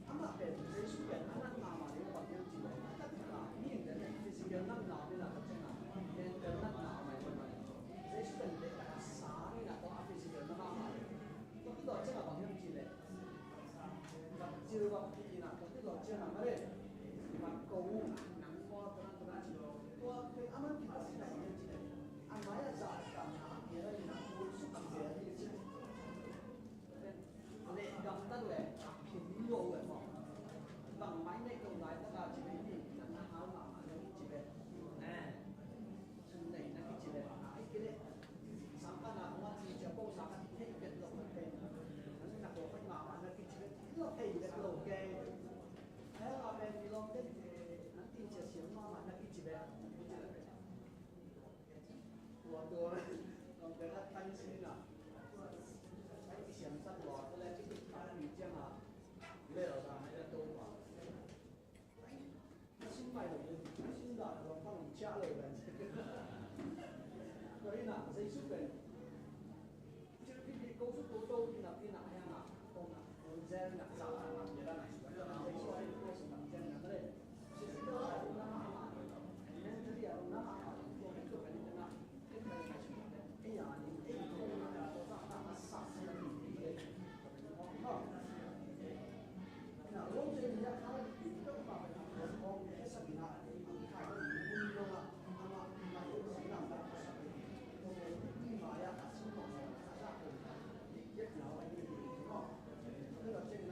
Anak pen, saya suka anak nama dia panggil cina. Ini yang dari fisik anak nama dia nak cina. Dan anak nama itu mana? Saya suka dia kata sari atau apa fisik anak nama dia. Tapi tu cina panggil cina. Cina waktu cina, tapi tu cina mana? Kau nang kau tenang cina. Tu aman kita sudah panggil cina. Amaya zakat kira ni nak usul dia ni je. Lek dam tak lek, pin lo lek mo. Bang mai ni kau lai tak ada jadi ni nak hal nak ada ni je. Sunai nak je. Ai kira sampai nak orang si jauh sampai ni bet lo pen. Nanti nak kau pergi mana nak je. Lo pay bet lo ke. Hai apa ni lo ke nanti je 钱慢慢的一直来，多了，我给他担心了。还想上我这来就是他女将啊，累了吧？那个都嘛。新买的新的我帮你加了的，所以呢，谁输给？就是比高速多多，比那样啊，多呢，我这样啊，啥啊，别的哪说，谁说还多什么这样的嘞？其实都还有那嘛，你们这里有那嘛，我们就跟你们那，跟你们那什么的，哎呀，你哎，我们那多大大啥子的比例？哦，那我这人家他比较大的，我这是比那，看个你不用啊，那有谁让他不是？我立马呀，新东西，下回一条一个哦，那个这个呢。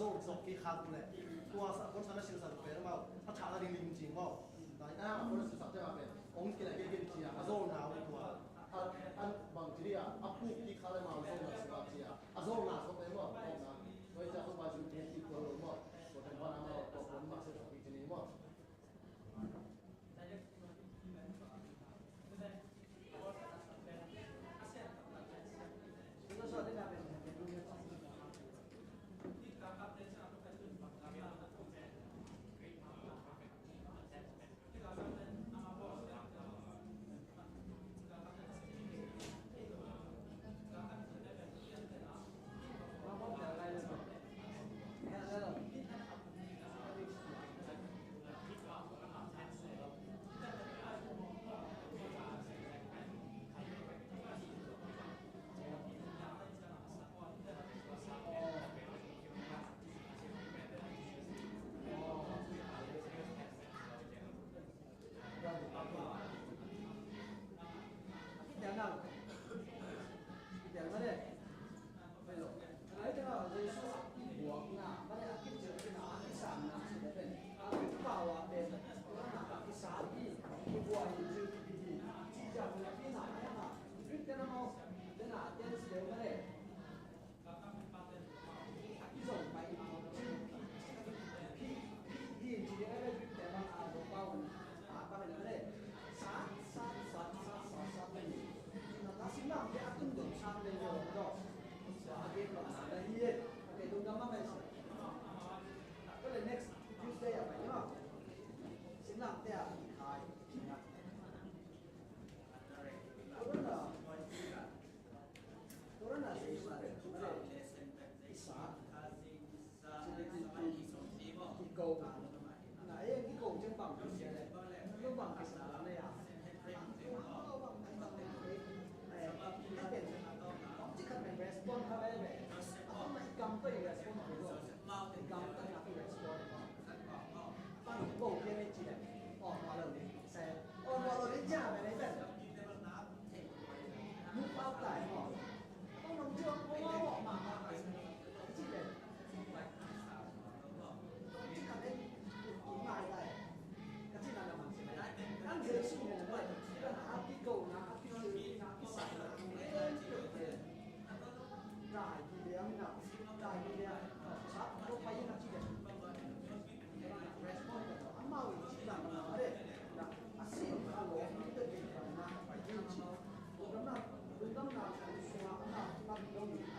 azor zok ki khat le tua sa kon sana sil sa per ma a tha la ding ling jing mo dai na ma kon sil sa ja pe ong ki la ke ke chi azor na o tua an bang chi ya a pu ki kha le ma azor na sa chi ya azor na so pe mo na noi ja so ba ju ke ki ko mo ko ta ba na ma ko kon ma se ki ni mo Hãy subscribe cho kênh Ghiền Mì Gõ để không bỏ lỡ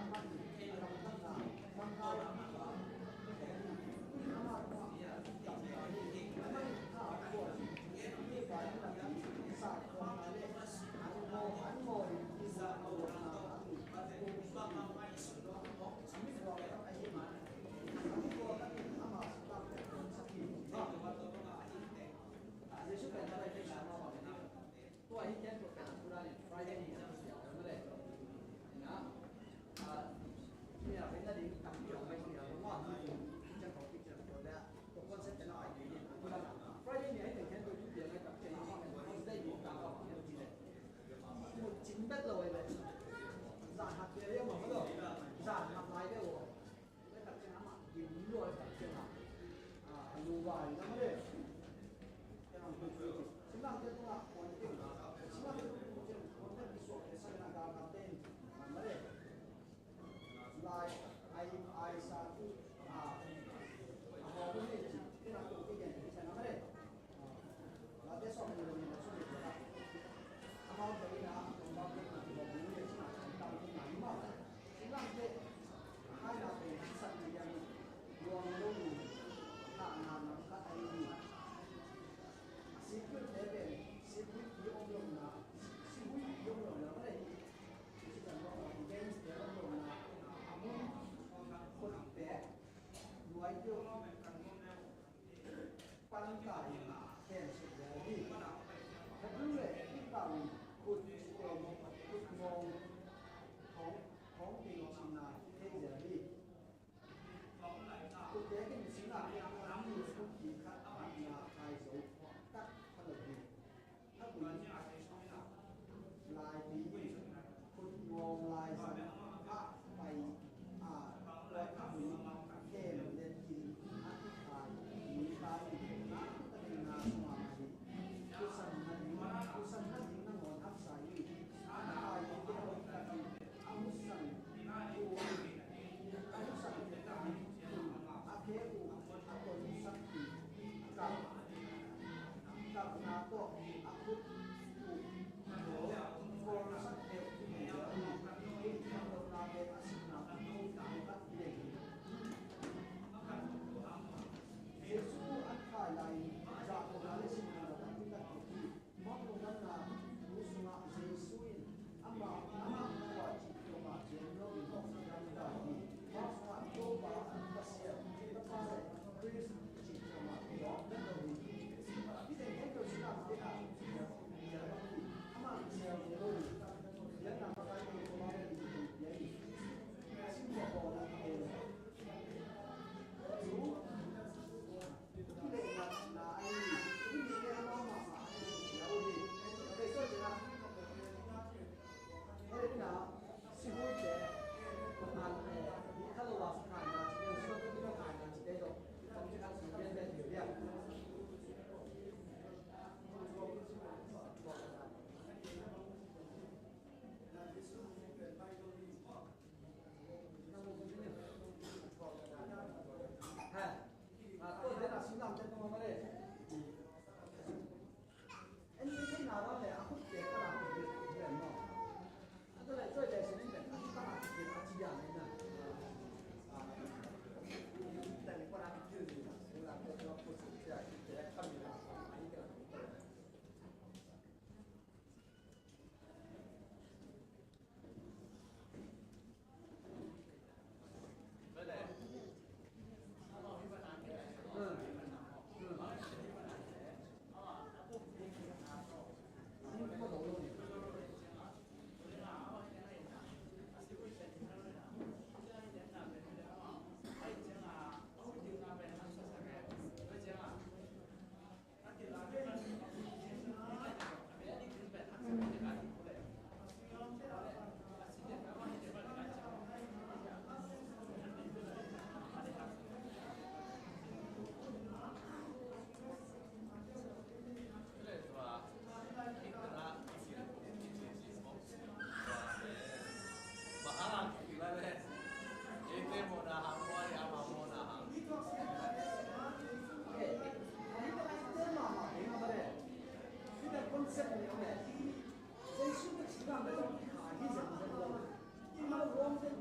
รวมเป็น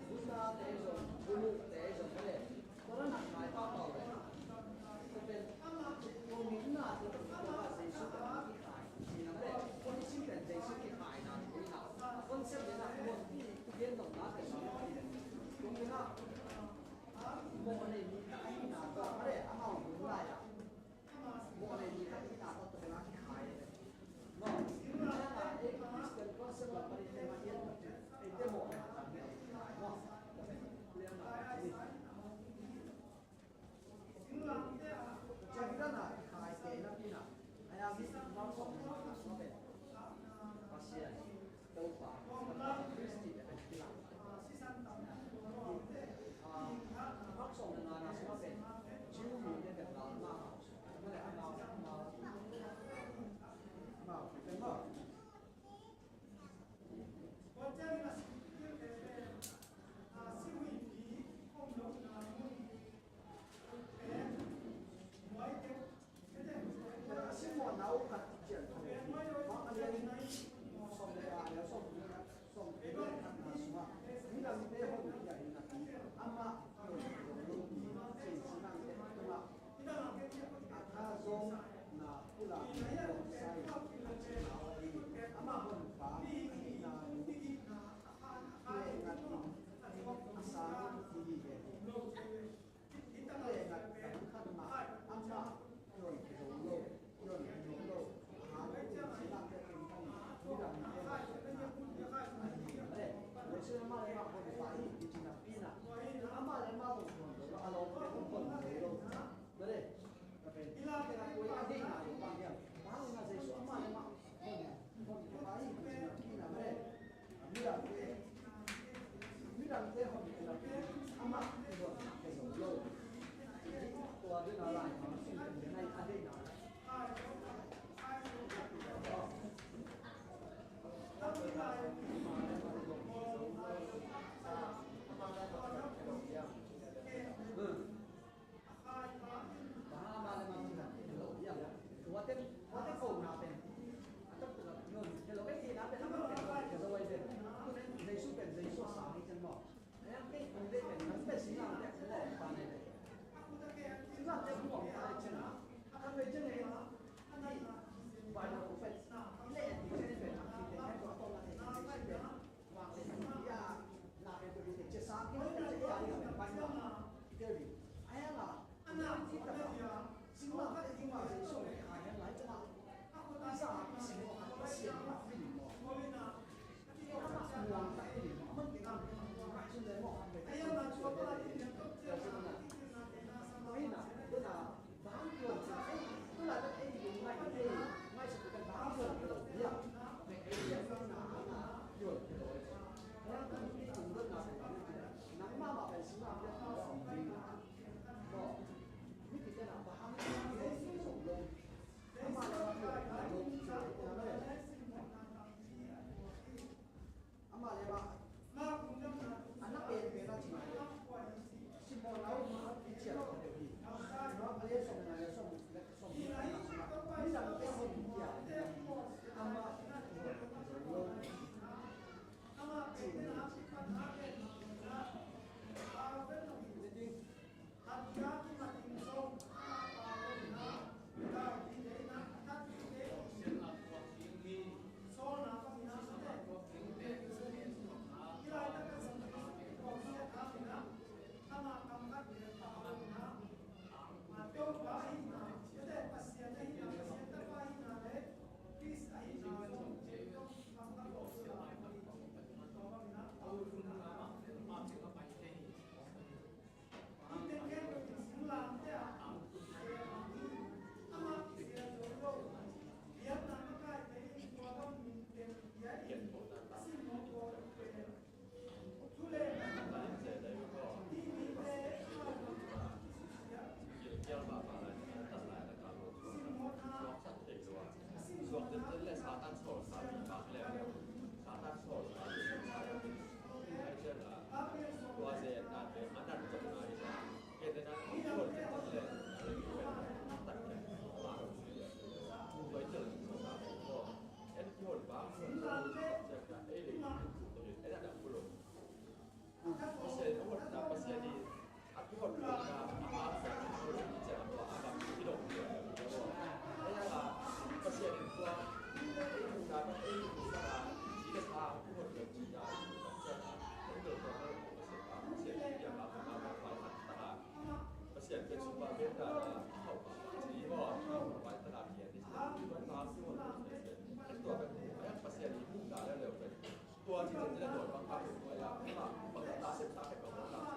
บุษราเตจงบุรุเตจงก็เลยคนละหนักหมายป้าต่อเลยจะเป็นคนมีหน้าที่ต้องทำว่าเสียชีวิตที่ขายนี่นะเลยคนที่ชื่อเป็นเสียชีวิตที่ขายนะที่เขาคนเสียชีวิตนะคนที่เรียนตรงนั้นเป็นสิ่งที่ตรงนี้นะโมเลมีที่นาก็ไม่ได้เอาบุญได้อะโมเลมีที่นาก็ตรงนั้นที่ขายเลยเนาะนั่นแหละเอ็กซ์เป็นก็สำหรับประเทศมาเรียนแบบไอ้เจ้าหมอเนี่ยทำเนี่ยเนาะจะเป็นเรื่องอะไรนี่จะพิจารณาขายเตะนะพี่นะไอ้อาวิสน้องส่งมาก็เป็นภาษาเต้าป่าคริสติเป็นที่หลังพักส่งนานๆก็เป็นชื่อมีเนี่ยเป็นเรามากไม่ได้เอาเป็นว่า 때 또 지금 이제 또 방pháp của là các bạn bắt đầu ta xem ta phải có làm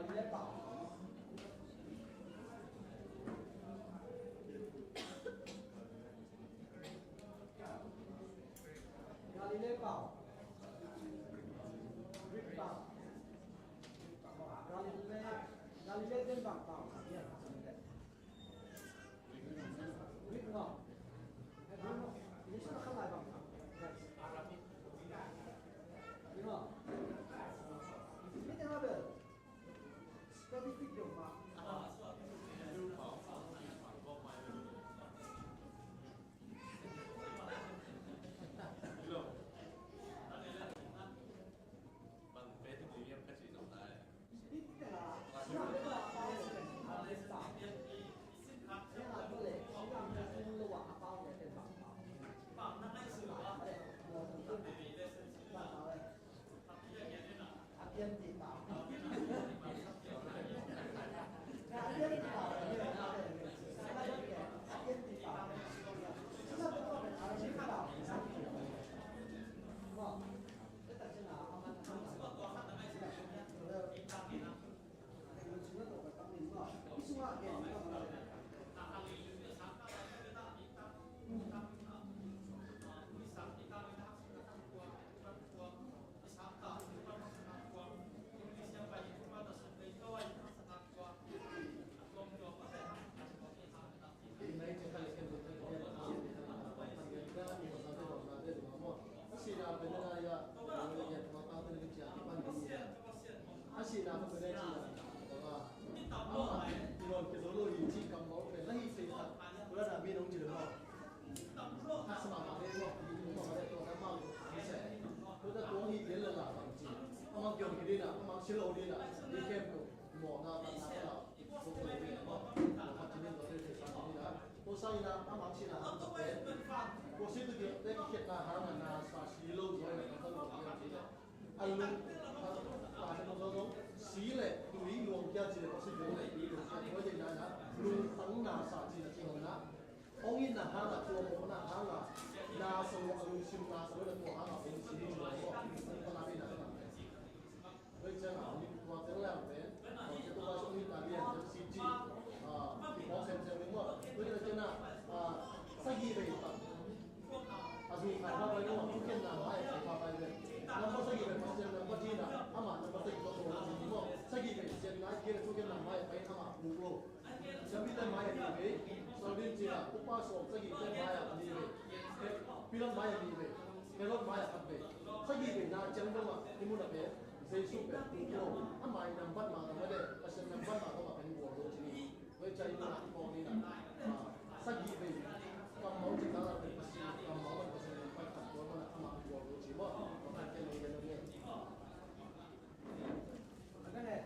里来报。哪里来报？日报。哪里来真报报？日报。你说的很来报。你好。你在哪边？Spesifik dong Pak. Ongin na hanga tuwa mo na hanga na so ang sim na so na tuwa hanga ang sim mo ang panabi na na. Wait sa na ni tuwa teng lang ben. O sa tuwa so ni tabi ang CG ki mo sem sem mo. Wait sa na sa gi be pa. Azu khai pa ba no ku ken na ma ai pa pa be. Na mo sa gi be pa sem na pa ji na ama na pa sa gi ko so ni mo. Sa gi be sem na ki ku ken na ma ai pa ama lu lo. Sabi ta ma ai be. Saudin Cina, upah sok segi pen maya ni be, pilang maya ni be, kelot maya kat be, segi be na jang dong ni mu na be, saya supe, tuh, amai nampak mana mana deh, asal nampak mana kau makan buah lo sini, kau cari mana kau ni nak, segi be, kau mau cakap apa pasti, kau mau apa pasti nampak kat kau mana kau makan buah lo sini, makan keloi keloi ni. Ada ni.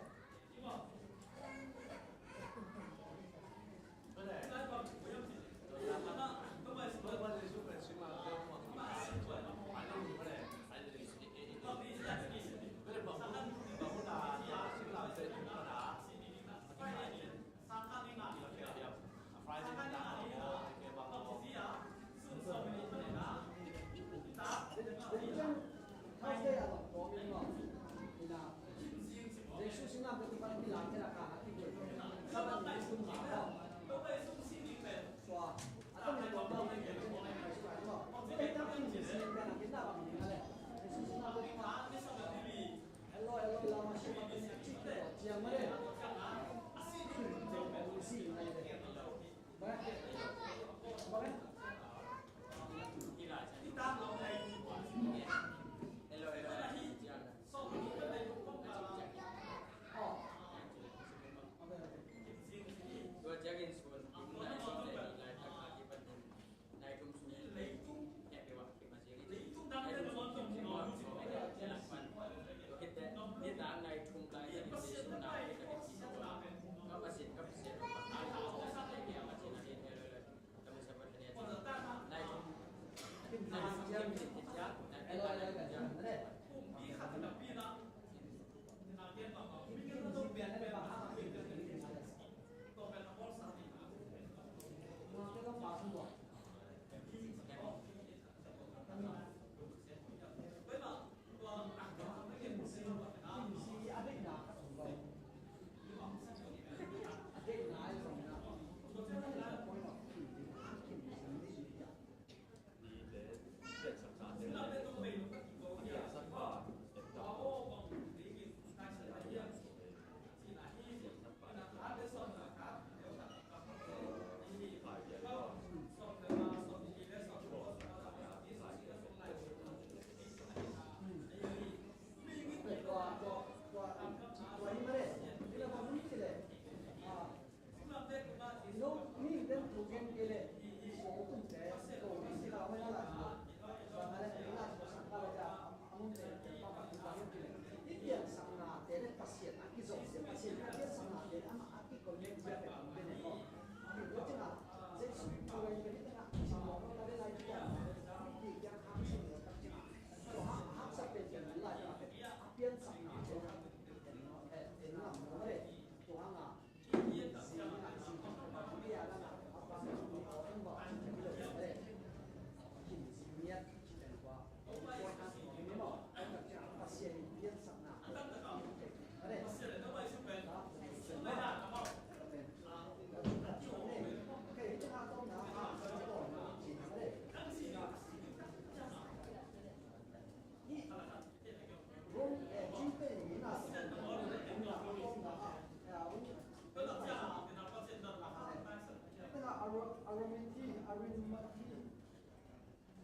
Arominti, Arimati,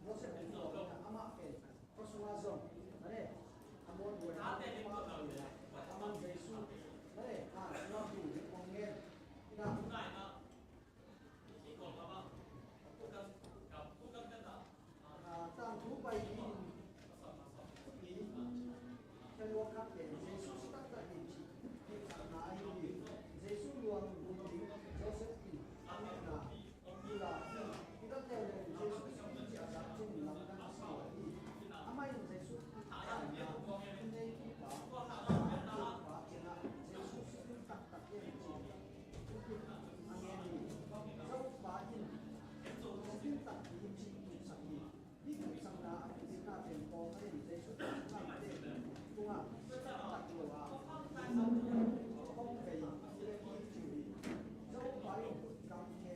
Joseph Ito, Ama Ken, Persuasion, Mare, Amon Word, Amon Jesu, Mare, Nabu, Ongen, Ina, Tang Hu Bai Yin, Hello Captain, Jesu Stata Hinchi, Hikana Ayuni, Jesu Luang Bundi, Joseph Yin, Amina, Ila, kita tahu Jesu Hinchi asal Jin Lamkan Asli, Amai Jesu Ina, Ini kita, Cina, Jesu Tak Tak Hinchi, Angeni, Jauh Bahin, Mungkin tak Hinchi Sakhi, Ini Samna, Kita Tempo, Jesu Tak Tunga, Tak Luar, Không Kei, Ile Hinchi, Jauh Bahin, Kam Ke,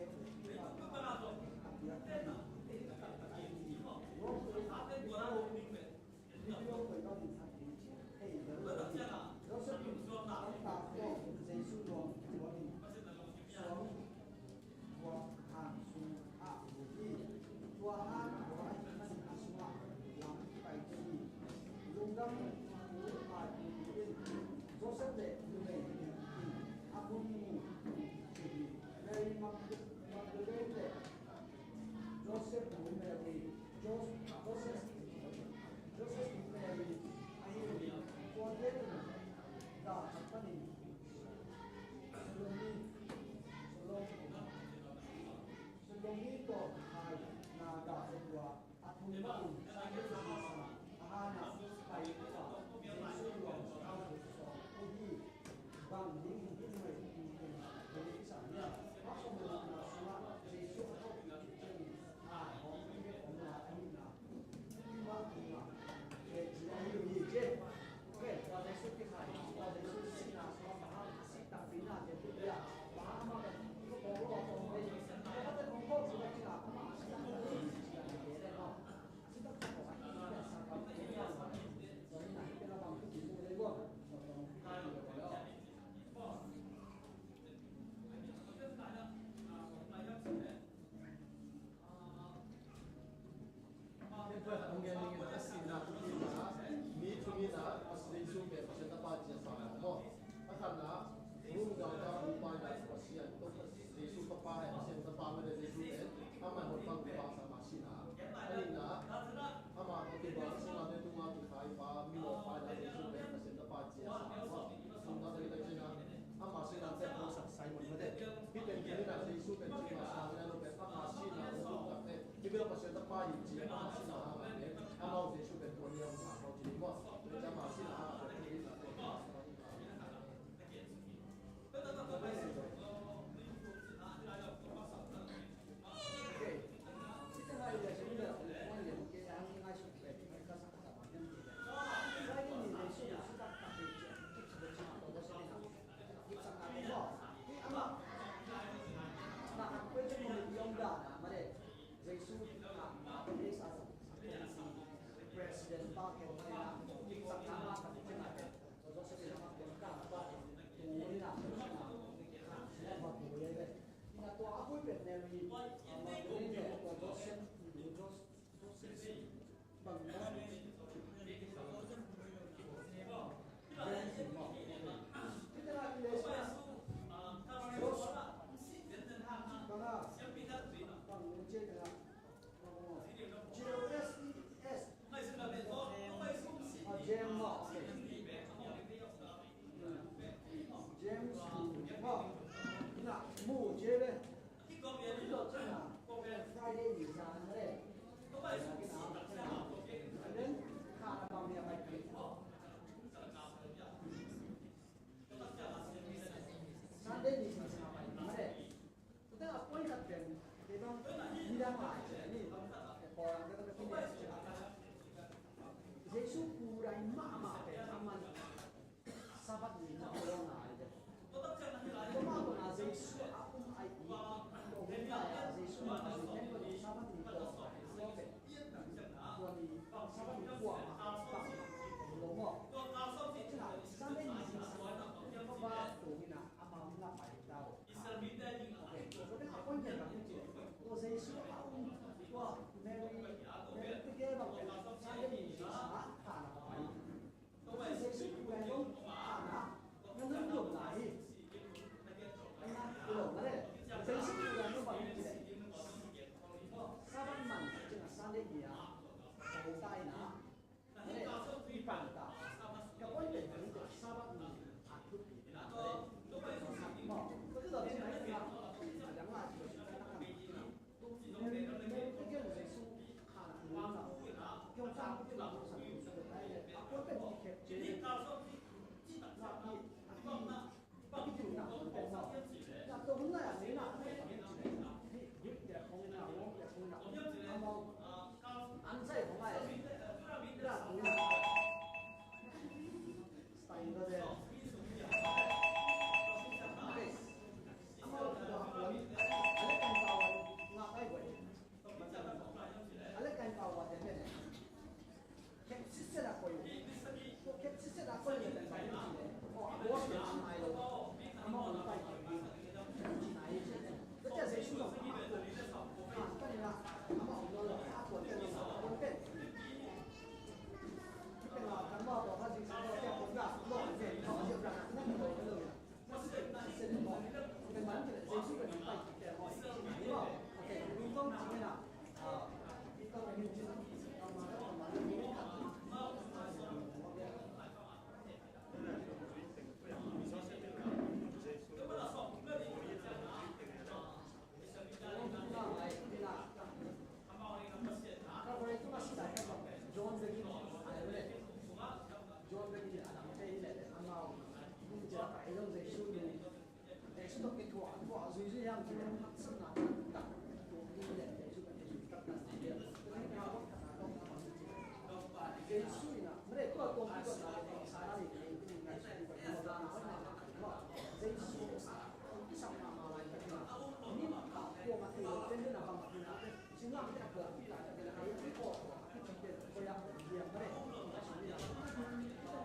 Joseph de Abun Mary Magdalene Joseph Mary Joseph Mary Ayuri Kuaden Da Kapani Solomi to Hai Naga Edwa Apunbang Sanjay Ahana Paita Jesu Ubi Bang Ding Hinwe Jadi misalnya Masa melakukan semua Jesu atau Jesu Hong Kong Ona Amina Lima Jesu Ayu Oke, pada Jesu kita pada Jesu Sina Paham Sita Bina Jadi dia paham apa itu kalau atau ini ada kelompok sudah kita apa Sita Bina Kita tahu ada sangat banyak jadi nanti kita bantu di sini gua Ongen ni asina kutina mi tumina asli suke pasenda paji sama mo akana runga ta upaya pasian to Jesu papa hai pasenda pa me Jesu ke ama hotang pa sama sina alina ama ko ke ba sina de tunga tu khai pa mi lo pa da Jesu ke pasenda paji sama mo sunga de ta china ama sina te ko sa Simon made hiten ke na Jesu ke chima sa na lo pe ama sina ko ta te kibira pasenda pa yi ji ama sina ama Jesu ke ko ni ama ko ji mo te ama sina ko ni na te Jesus, ไอ้เรื่องใจสู้อยู่ใจสู้ต้องกินถั่วซุยๆย่างกินผักสลัดตัดตัวนี้แหละใจสู้ใจสู้ตัดนั่นเดียวไม่ได้เอาขนาดต้องทำจริงใจสู้นะไม่ได้ตัวที่ก็สารสารนี่เองที่ในชีวิตประจำวันเราใจสู้ที่สั่งมาอะไรกันนะนี่มันข่าวพวกมันคือเป็นเรื่องของมันนะซึ่งว่ามันจะเกิดที่หลายประเทศไทยที่โคตรที่จำเป็นพยายามเรียนไม่ได้แต่ชีวิตเรา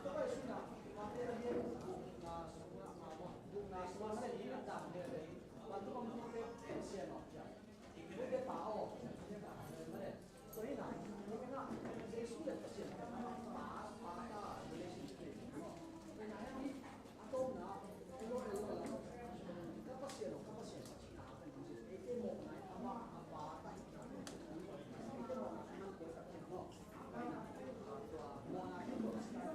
ก็ไปสู้นะมาเรียนมาสมว่ามาว่าดูนะสมว่าไม่ได้ยินต่างๆเลยวันทุกคนเป็นเสียงออกจากไม่ได้ป่าออกไม่ได้ป่าเลยไม่ได้所以呢，我跟他这书的这些，把它这些是对的，那样你都拿，你都是那个，那不写了，那不写了，其他的东西，一毛来，把带，一毛来，他们国家听到，对吧？我呢，一个是在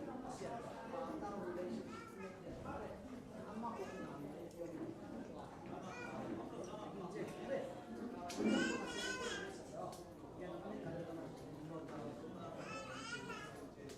那个写了，把大陆的那些那个，他们国家那些有，是吧？这对。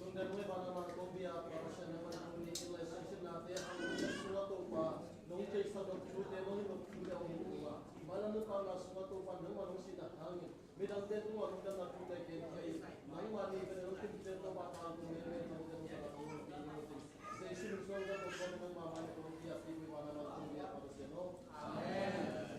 Kung gano'n ba naman kung biya para sa naman ang legalization natin ang suwato pa nung case sa doktrute mo nung kuya ang hinuwa. Malam pa na suwato pa nung manong sinahangin. Midang din mo ang dang nakita kay nang mali ka nung tinter na baka kung meron ng ganun sa pinutin. Sa isinusong na kung ano man mamali kung biya tiwi pa naman kung biya para sa no. Amen.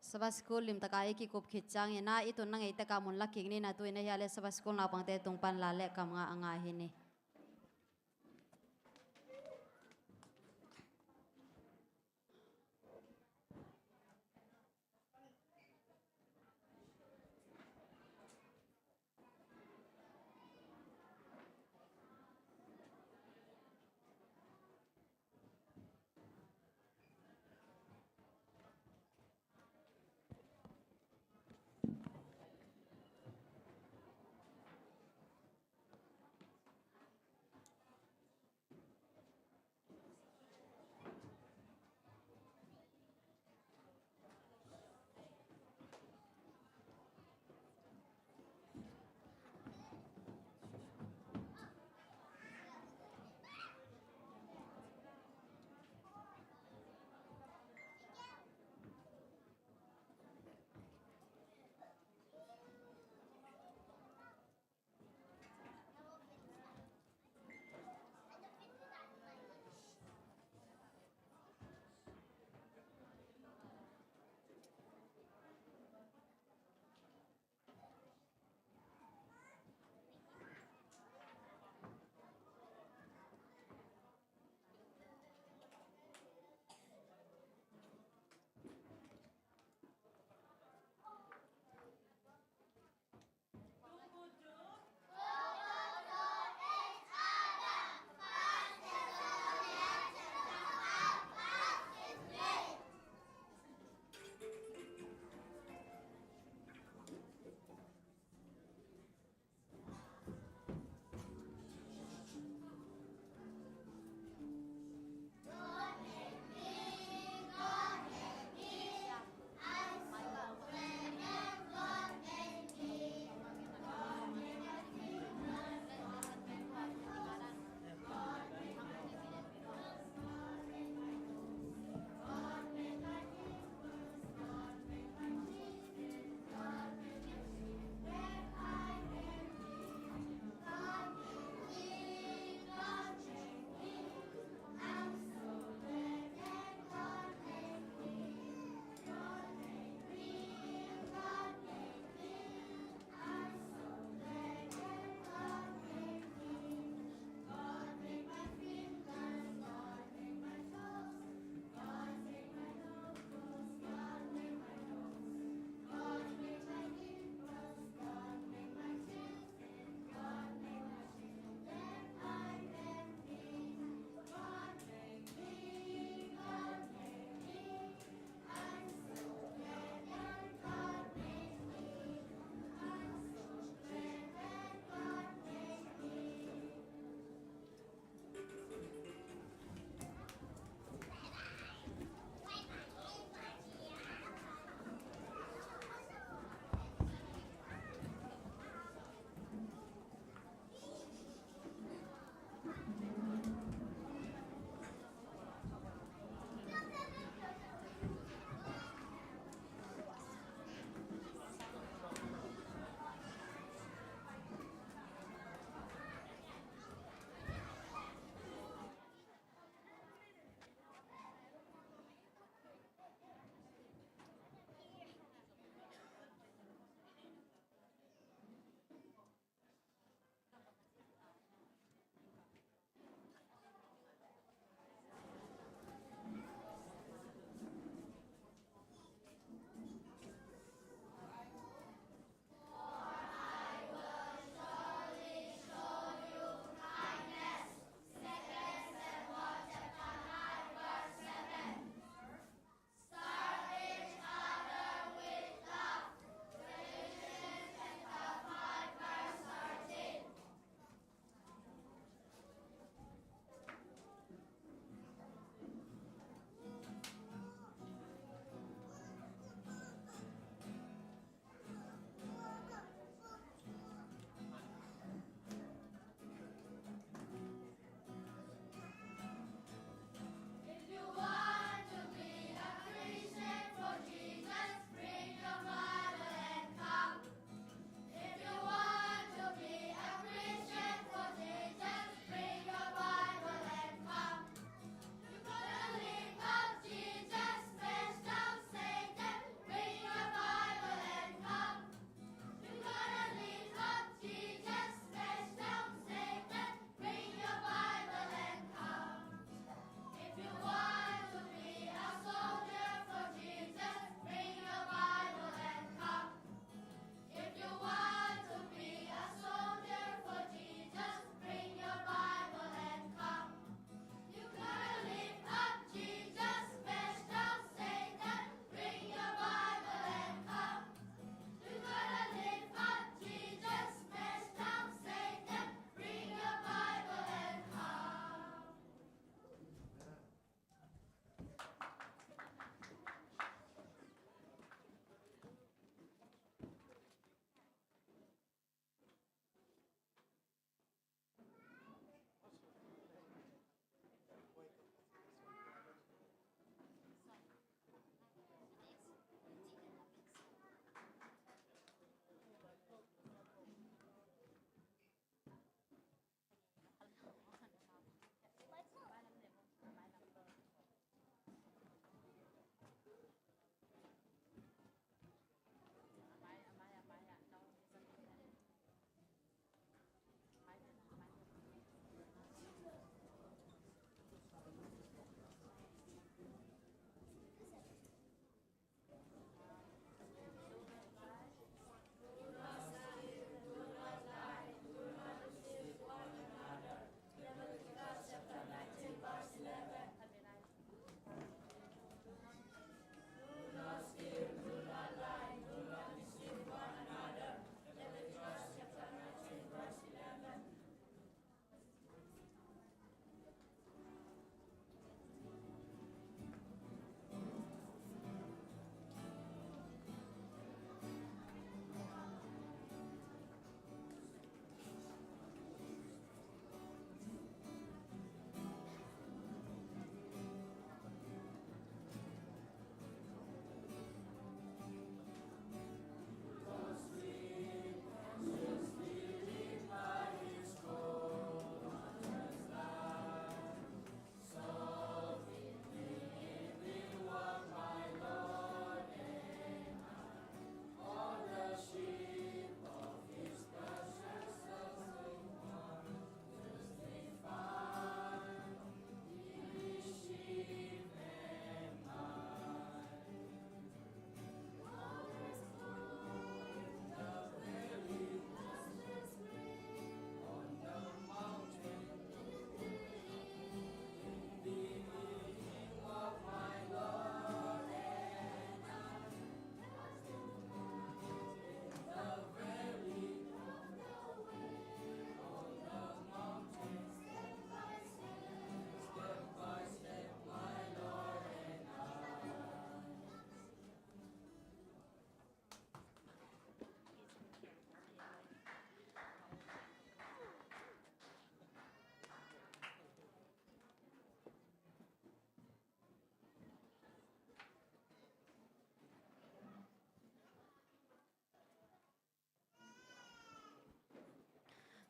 Sabah school lim takai ki kup khitchang ena itun nang ita kamun laking ni na tu ina yale sabah school na pangte tungpan lale kam nga anga hini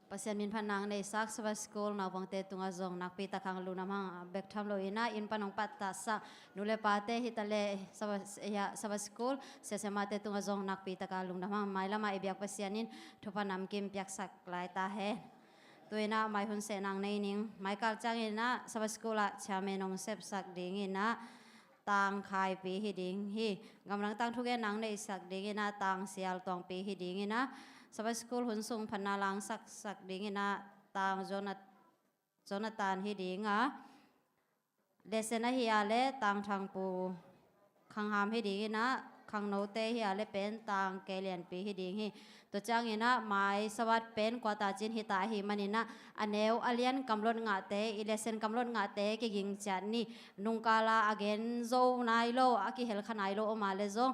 pasien min panang nei sak sava school na bangte tunga zong nakpi takang lu namang bek tham lo ina in panong patta sa nule pate hitale sava school se semate tunga zong nakpi takalung namang maila ma ibyak pasianin thopanam kim pyak sak lai ta he tuina mai hun se nang nei ning mai kal chang ina sava school a chame nong sep sak ding ina tang khai pi hi ding hi gamrang tang thuge nang nei sak ding ina tang sial tong pi hi ding ina sava school hun sung phanalang sak ding ina tang Jonathan hi ding a lesena hi ale tang thang pu khang ham hi ding ina khang no te hi ale pen tang kelian pi hi ding hi to chang ina mai sawat pen kwa ta chin hi ta hi manina aneu alian kamlon nga te ilesen kamlon nga te ki ging chan ni nungkala again zo nai lo aki hel khanai lo ma le zo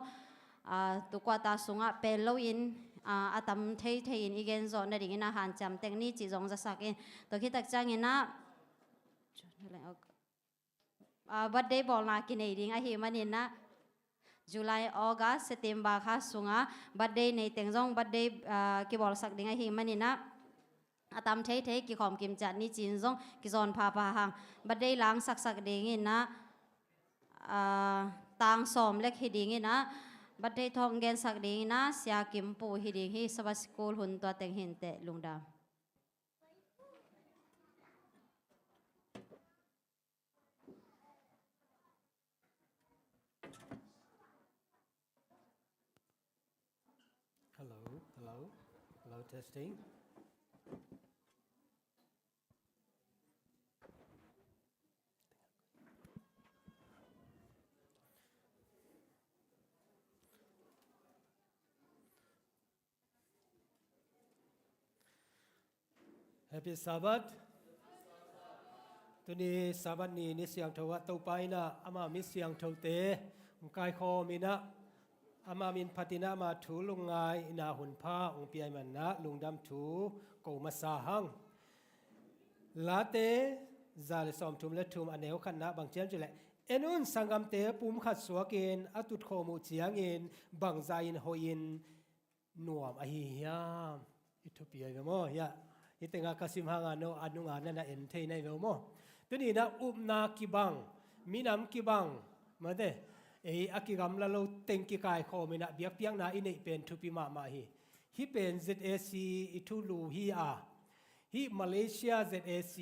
tu kwa ta sunga pe lo in atam thei in igen zo na ding ina han cham teng ni chi zong za sakin to ki tak chang ina birthday bol na ki nei ding a hi manina July, August, September kha sunga birthday nei tengjong birthday ki bol sak dinga hi manina atam thei ki khom kim chat ni chin jong ki zon pha hang birthday lang sak ding ina tang som lek hi ding ina birthday thong gen sak ding ina sia kim pu hi ding hi sava school hun to teng hin te lungda Hello, testing. Happy Sabbath. Tuni Sabbath ni siang thawa to pai na ama mi siang tho te kai kho mi na ama min patina ma thu lungai ina hun pha ong pi man na lungdam thu ko ma sa hang late zal som thum le thum aneu khan na bang chen chule enun sangam te pum khat suakin atut kho mu chiang in bang zain hoin nuam a hi ya Ethiopia ga mo ya itenga kasim hanga no anunga na en thei nai lo mo tuni na upna ki bang minam ki bang ma de akigam la lo tengki kai kho mina biak piang na inei pen thupi ma hi pen ZAC itulu hi hi Malaysia ZAC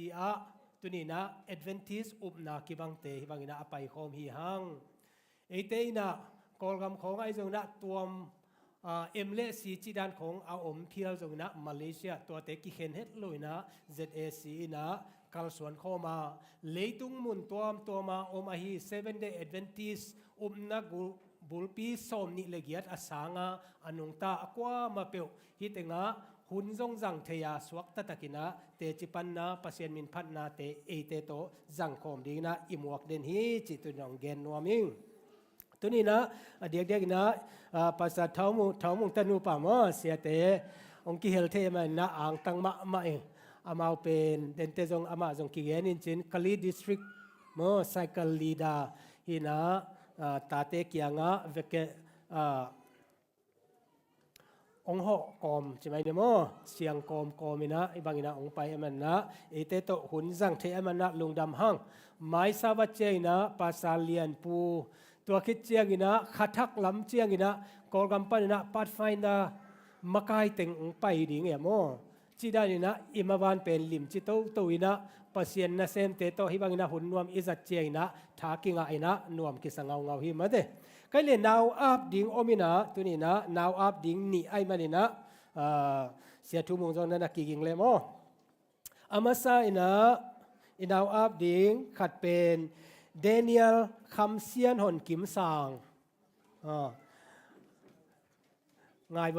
tuni na Adventist upna ki bang te hi bangina apai khom hi hang te ina kolgam khong ai zong na tuam emle si chidan khong a om phial zong na Malaysia to te ki khen het loina ZAC ina kalsuan khoma leitung mun tuama om a hi 7 day Adventist umna bulpi som ni legiat asanga anung ta akwa mapeu hitenga hunjong jang theya swak ta takina te chipan na pasien min phat na te te to jang khom ding na imuak den hi chi tu nong gen noming tuni na adiak na pasa thaumu tanu pa mo sia te ong ki hel the ma na ang tang ma amau pen den te jong ama jong ki gen in chin Kali district mo cycle leader hina tate kianga veke ong ho kom chimai demo siang kom ina ibangina ong pai amanna ete to hun jang the amanna lungdam hang mai sawa cheina pasalian pu to khit chiangina khathak lam chiangina kolgam panina pathfinder makai teng ong pai ding emo chidanina imawan pen lim chi to ina pasien na sem te to hibangina hun nuam izat cheina thakinga ina nuam ki sangau ngau hi made kaile now up ding omina tunina now up ding ni ai manina sia thu mong jong na ki ging le mo amasa ina now up ding khat pen Daniel Khamsian hon kim sang ngài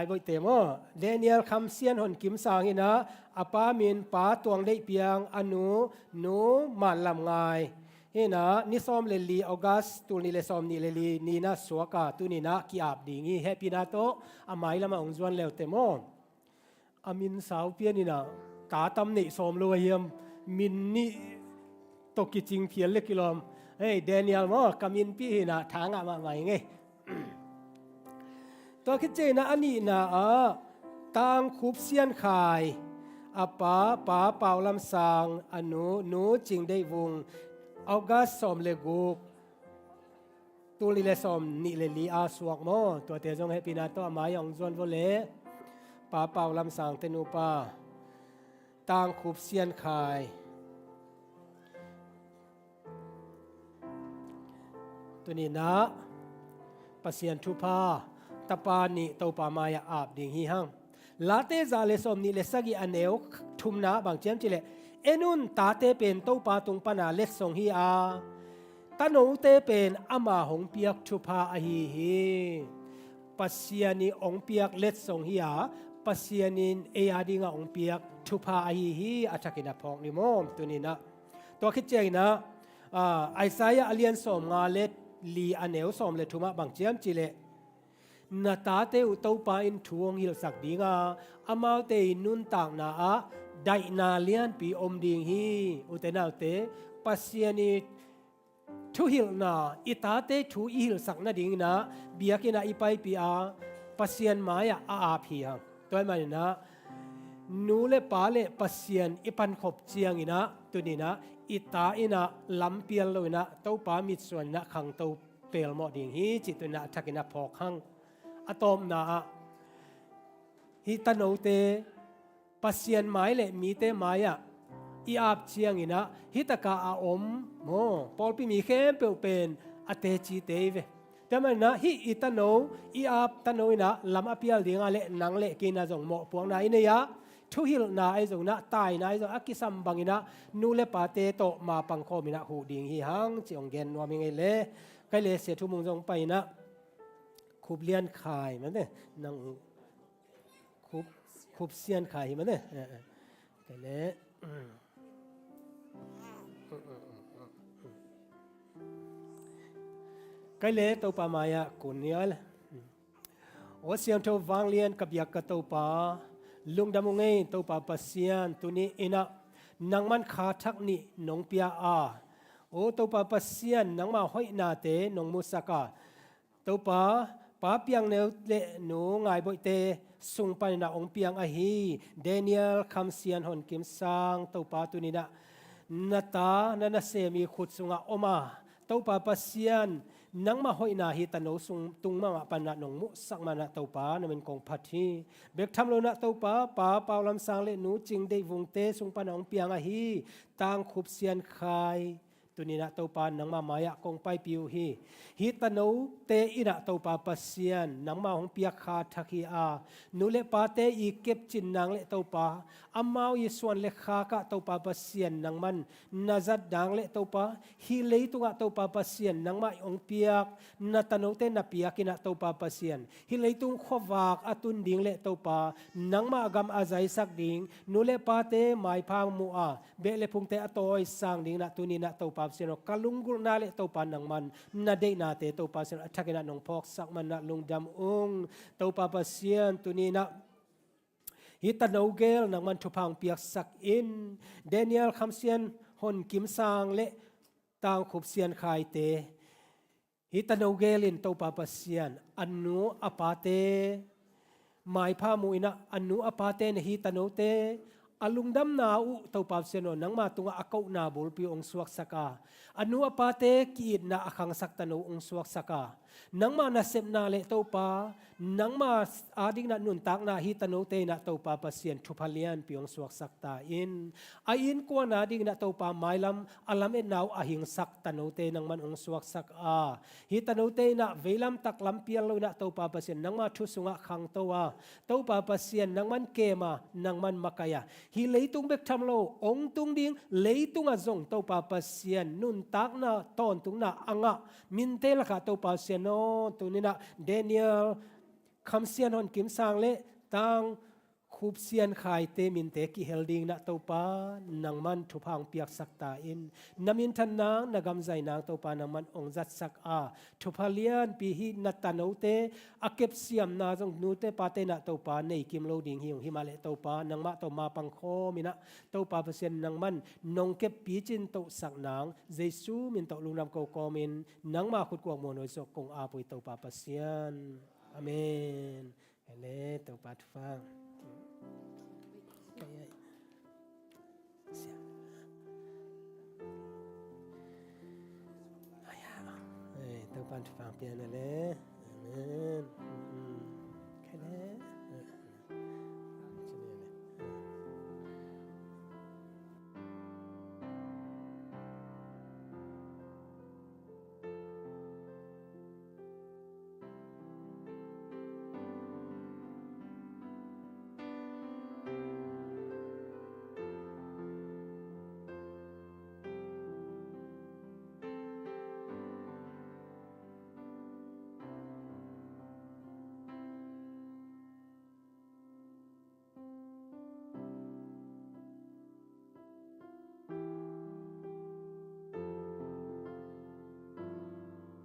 bội tế mô Daniel Khamsian hon kim sang ina apa min pa tuang dei piang anu nu man lam ngai ina ni som le li August tu ni le som ni le li ni na suaka tu ni na ki ap dingi happy na to amai lama ong zuan leo te mo amin sau pian ina ta tam ni som lo hiam min ni to ki ching phial le kilom hey Daniel mo kamin pi na thanga ma mai nge to ki che na ani na tang khup sian khai อาป้าป้าเป่าลำสางอนุหนูจริงได้วงเอากัสสอมเลกุกตุลิเลสอมนิเลลีอาสวกโมตัวเตจงให้ปีนาโตอามายองจวนโวเลป้าเป่าลำสางเตนูป้าต่างขุบเซียนขายตัวนี้นะปัสเซียนทุพาตะปานิเตาปามายาอาบดิ่งฮีหังลาเตซาเลสอมนิเลสกิอันเอวทุมนาบางเจียมจิเลเอนุนตาเตเป็นเตาปาตุงปนาเลสสงฮีอาตาโนเตเป็นอามาหงเปียกทุพาอหีฮีปัสเซียนีองเปียกเลสสงฮีอาปัสเซียนินเอียดิงาองเปียกทุพาอหีฮีอาจักินาพองนิมอมตัวนี้นะตัวคิดเจงนะไอซายาอเลียนสมงาเลลีอันเอวสมเลทุมาบางเจียมจิเลนาตาเตอุตปาอินทวงฮิลสักดิงาอามาเตนุนต่างนาอาไดนาเลียนปีอมดิงฮีอุเตนาเตปัสยานีทุฮิลนาอิตาเตทุอิฮิลสักนาดิงนาเบียกินาอิไปปีอาปัสยันมายาอาพีฮังตัวมันนะนูเลปาเลปัสยันอิปันขบเจียงอินะตัวนี้นะอิตาอินะลำเปียลโลนะเต้าปามิดส่วนนะขังเต้าเปลหมอดิงฮีจิตุนะทักินะพอกหังอะตอมนาฮิตาโนเตปัสยันไม้เลมีเตไม้อะอีอาบเชียงอินะฮิตากาอาอมโมปอลปีมีเข้มเปลเป็นอเตจีเตเวแต่มันนะฮิอิตาโนอีอาบตาโนอินะลำอเปียลดิงาเลนังเลกินาจงโมพวงนาอินเนียทุหิลนาไอจงนะตายนาไอจงอักิสัมบังอินะนูเลปาเตโตมาปังโคมินะหูดิงฮิฮังจิองเกนวามิงเอเลไกเลเสียทุมุงจงไปนะคุบเลียนขายมันเนี่ยนังคุบเซียนขายมันเนี่ยไกเลไกเลตัวปามายะกุนเนียลโอเสียงตัววางเลียนกับยักษ์ตัวปาลุงดำงเงยตัวปาปัสเซียนตัวนี้อินะนังมันขาทักนี่นงเปียอาโอตัวปาปัสเซียนนังมาห้อยนาเตนงมุสกาตัวปาป้าเปียงเนวเลหนูไงบ่อยเตสุงไปนะองเปียงอหีเดนิเอลคำเซียนหอนกิมซังตัวปาตัวนี้นะนาตานาเซมีขุดสุงอมาตัวปาปัสเซียนนังมาห้อยนาฮิตาโนสุงตุงมาปนัดนงมุสักมานะตัวปานั่นเป็นกองพัดที่เบกทำโลนะตัวปาป้าเปาลำสังเลหนูจิงได้วงเตสุงปนัดองเปียงอหีต่างขุบเซียนคายตัวนี้นะตัวปานังมามายะกงไปปิวฮีฮิตาโนเตอินะตัวปาปัสเซียนนังมาของเปียคาทักฮีอานูเลปาเตอีเก็บจินนังเลตัวปาอามาอีส่วนเลขากะตัวปาปัสเซียนนังมันนาจัดดังเลตัวปาฮิเลตัวตัวปาปัสเซียนนังมาองเปียกนาตาโนเตนาเปียกินะตัวปาปัสเซียนฮิเลตุงขวากอตุนดิงเลตัวปานังมากำอาใจสักดิงนูเลปาเตไมพามัวเบเลพุงเตอตอยสังดิงนะตัวนี้นะตัวปาเซียนกลุงกุลนาเลตัวปานังมันนาเดนาเตตัวปาเซียนทักกินะนงพอกสักมันนะลุงดำองตัวปาปัสเซียนตัวนี้นะฮิตาโนเกลนังมันทุพังเปียกสักอินเดนิเอลคำเซียนหอนกิมซางเลต่างขุบเซียนขายเตฮิตาโนเกลินตัวปาปัสเซียนอันนูอปาเตหมายพามุอินะอันนูอปาเตนฮิตาโนเตอลุงดำนาอุตัวปาเซียนนังมาตุงอากานาบุลปีองสวกสกาอันนูอปาเตกีดนาอคังสักตานูองสวกสกานังมานาเซมนาเลตัวปานังมาอาดิงนานุนตักนาฮิตาโนเตนาตัวปาปัสเซียนทุพเลียนปีองสวกสักตาอินอินกว่านาดิงนาตัวปาไมลัมอลัมเอ็นนาวอหิงสักตาโนเตนังมันองสวกสักฮิตาโนเตนาเวลัมตักลัมเปียลโลนาตัวปาปัสเซียนนังมาทุสุงะขังตัวปาปัสเซียนนังมันเกมานังมันมักยาฮิเลตุงเบกทำโลองตุงดิงเลตุงอาจงตัวปาปัสเซียนนุนตักนาตอนตุงนาอ่างมินเตลค่ะตัวปาเซียนโนตัวนี้นะเดนิเอลคำเซียนหอนกิมสังเลตังคูบเซียนขายเตมินเตกิเฮลดิงนะตัวปานังมันทุพังเปียกสักตาอินนามินทันนางนากำใจนางตัวปานังมันองจัดสักทุพเลียนปีฮีนัตตานูเตอเก็บเสียมนาจงนูเตปาเตนะตัวปาในกิมโลดิงหิวหิมาเลตัวปานังมาตัวมาปังโคมินะตัวปาเปอร์เซ็นต์นังมันนงเก็บปีจินตัวสักนางเจซูมินตัวลุงนำโกโกมินนังมาขุดกวงโมโนโซกงอาปุยตัวปาเปอร์เซ็นต์อาเมนเฮเลตัวปาทุฟัง เสียเฮ้ยเต้าปันฟังเปียนเลยอาเมน